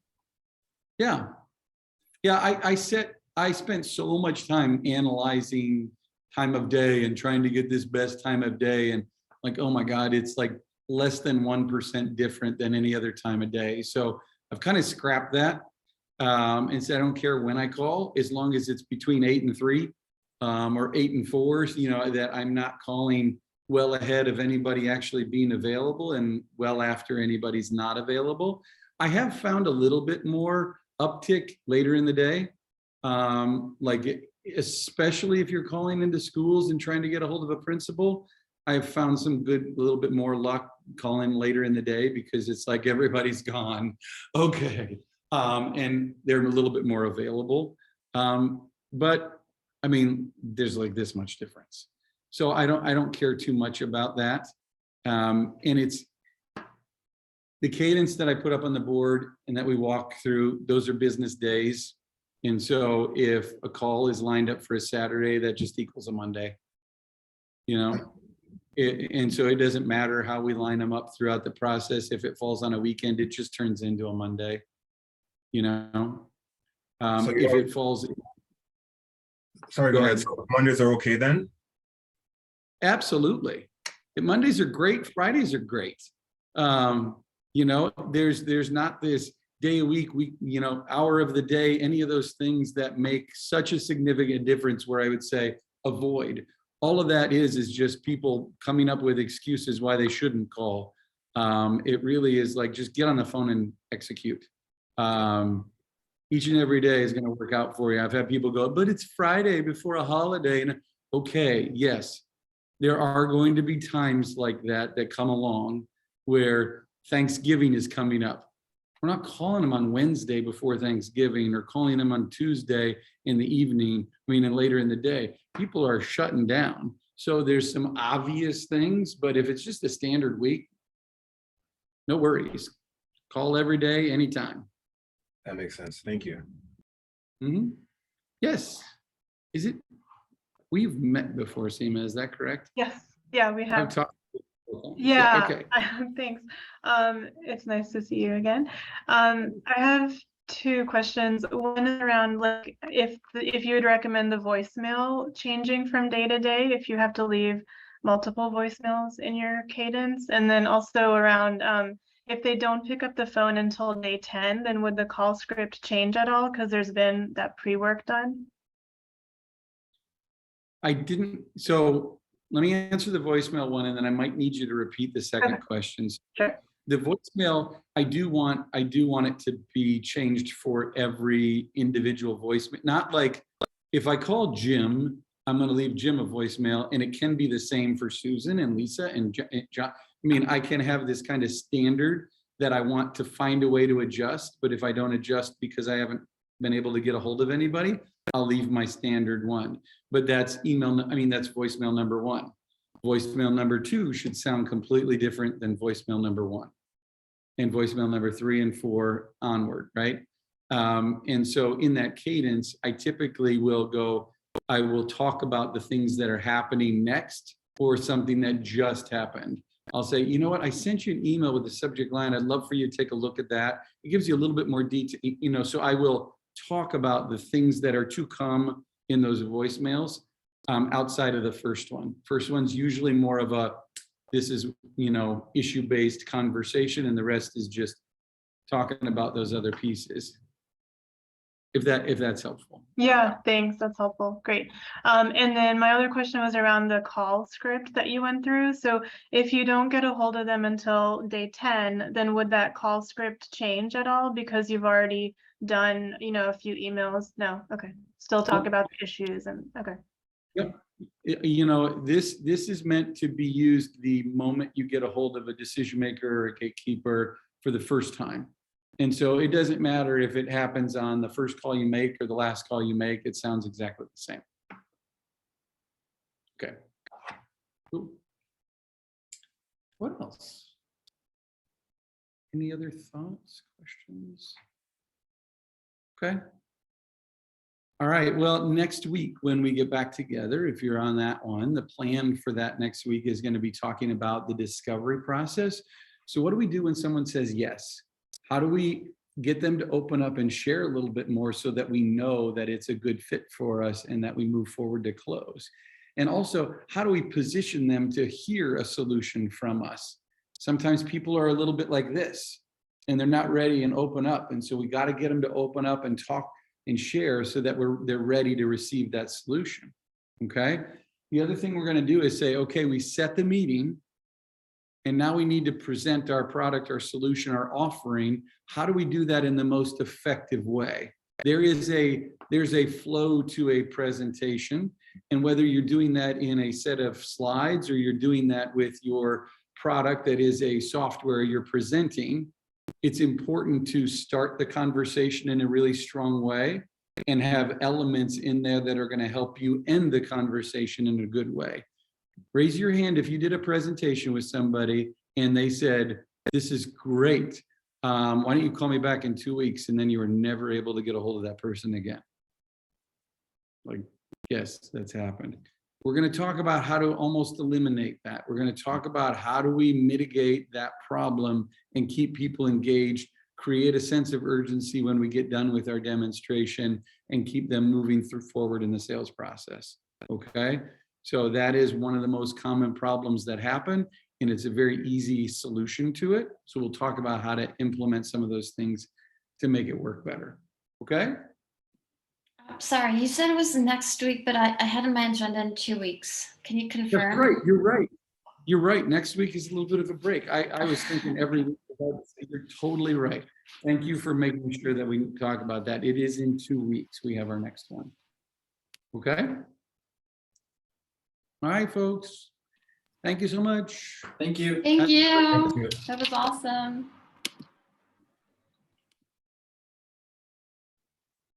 I spent so much time analyzing time of day and trying to get this best time of day, and like, oh my God, it's like less than 1% different than any other time of day. So I've kind of scrapped that and said I don't care when I call, as long as it's between 8 and 3 or 8 and 4, you know, that I'm not calling well ahead of anybody actually being available and well after anybody's not available. I have found a little bit more uptick later in the day, especially if you're calling into schools and trying to get a hold of a principal. I've found some good, a little bit more luck calling later in the day because it's like everybody's gone. Okay. And they're a little bit more available. But I mean, there's like this much difference. So I don't care too much about that. And it's the cadence that I put up on the board and that we walk through, those are business days. And so if a call is lined up for a Saturday, that just equals a Monday, you know? And so it doesn't matter how we line them up throughout the process. If it falls on a weekend, it just turns into a Monday, you know? If it falls. Sorry, go ahead. So Mondays are okay then? Absolutely. Mondays are great. Fridays are great. You know, there's not this day a week, you know, hour of the day, any of those things that make such a significant difference where I would say avoid. All of that is just people coming up with excuses why they shouldn't call. It really is like, just get on the phone and execute. Each and every day is going to work out for you. I've had people go, but it's Friday before a holiday. And okay, yes, there are going to be times like that come along where Thanksgiving is coming up. We're not calling them on Wednesday before Thanksgiving or calling them on Tuesday in the evening, and later in the day. People are shutting down. So there's some obvious things, but if it's just a standard week, no worries. Call every day, anytime. That makes sense. Thank you. Mm-hmm. Yes. Is it? We've met before, Seema, is that correct? Yes. Yeah, we have. I've talked. Yeah. Okay. Thanks. It's nice to see you again. I have 2 questions. One is around like if you would recommend the voicemail changing from day to day, if you have to leave multiple voicemails in your cadence, and then also around if they don't pick up the phone until day 10, then would the call script change at all because there's been that pre-work done? I didn't. So let me answer the voicemail one, and then I might need you to repeat the second question. Sure. The voicemail, I do want it to be changed for every individual voicemail. Not like if I call Jim, I'm going to leave Jim a voicemail, and it can be the same for Susan and Lisa and John. I can have this kind of standard that I want to find a way to adjust, but if I don't adjust because I haven't been able to get a hold of anybody, I'll leave my standard one. But that's that's voicemail number 1. Voicemail number 2 should sound completely different than voicemail number 1. And voicemail number 3 and 4 onward, right? And so in that cadence, I typically I will talk about the things that are happening next or something that just happened. I'll say, you know what, I sent you an email with the subject line. I'd love for you to take a look at that. It gives you a little bit more detail, so I will talk about the things that are to come in those voicemails outside of the first one. First one's usually more of this is, issue-based conversation, and the rest is just talking about those other pieces. If that's helpful. Yeah, thanks. That's helpful. Great. And then my other question was around the call script that you went through. So if you don't get a hold of them until day 10, then would that call script change at all because you've already done, a few emails? No. Okay. Still talk about the issues and okay. Yep. This is meant to be used the moment you get a hold of a decision maker or a gatekeeper for the first time. And so it doesn't matter if it happens on the first call you make or the last call you make, it sounds exactly the same. Okay. Cool. What else? Any other thoughts, questions? Okay. All right, well, next week when we get back together, if you're on that one, the plan for that next week is going to be talking about the discovery process. So what do we do when someone says yes? How do we get them to open up and share a little bit more so that we know that it's a good fit for us and that we move forward to close? And also, how do we position them to hear a solution from us? Sometimes people are a little bit like this and they're not ready and open up. And so we got to get them to open up and talk and share so that they're ready to receive that solution. Okay. The other thing we're going to do is say, okay, we set the meeting and now we need to present our product, our solution, our offering. How do we do that in the most effective way? There's a flow to a presentation, and whether you're doing that in a set of slides or you're doing that with your product that is a software you're presenting, it's important to start the conversation in a really strong way and have elements in there that are going to help you end the conversation in a good way. Raise your hand if you did a presentation with somebody and they said, this is great. Why don't you call me back in 2 weeks? And then you were never able to get a hold of that person again. Like, yes, that's happened. We're going to talk about how to almost eliminate that. We're going to talk about how do we mitigate that problem and keep people engaged, create a sense of urgency when we get done with our demonstration, and keep them moving forward in the sales process. Okay. So that is one of the most common problems that happen, and it's a very easy solution to it. So we'll talk about how to implement some of those things to make it work better. Okay. Sorry, you said it was next week, but I had in my agenda in 2 weeks. Can you confirm? That's right. You're right. You're right. Next week is a little bit of a break. I was thinking every week. You're totally right. Thank you for making sure that we talk about that. It is in 2 weeks. We have our next one. Okay. All right, folks. Thank you so much. Thank you. Thank you. Thank you. That was awesome.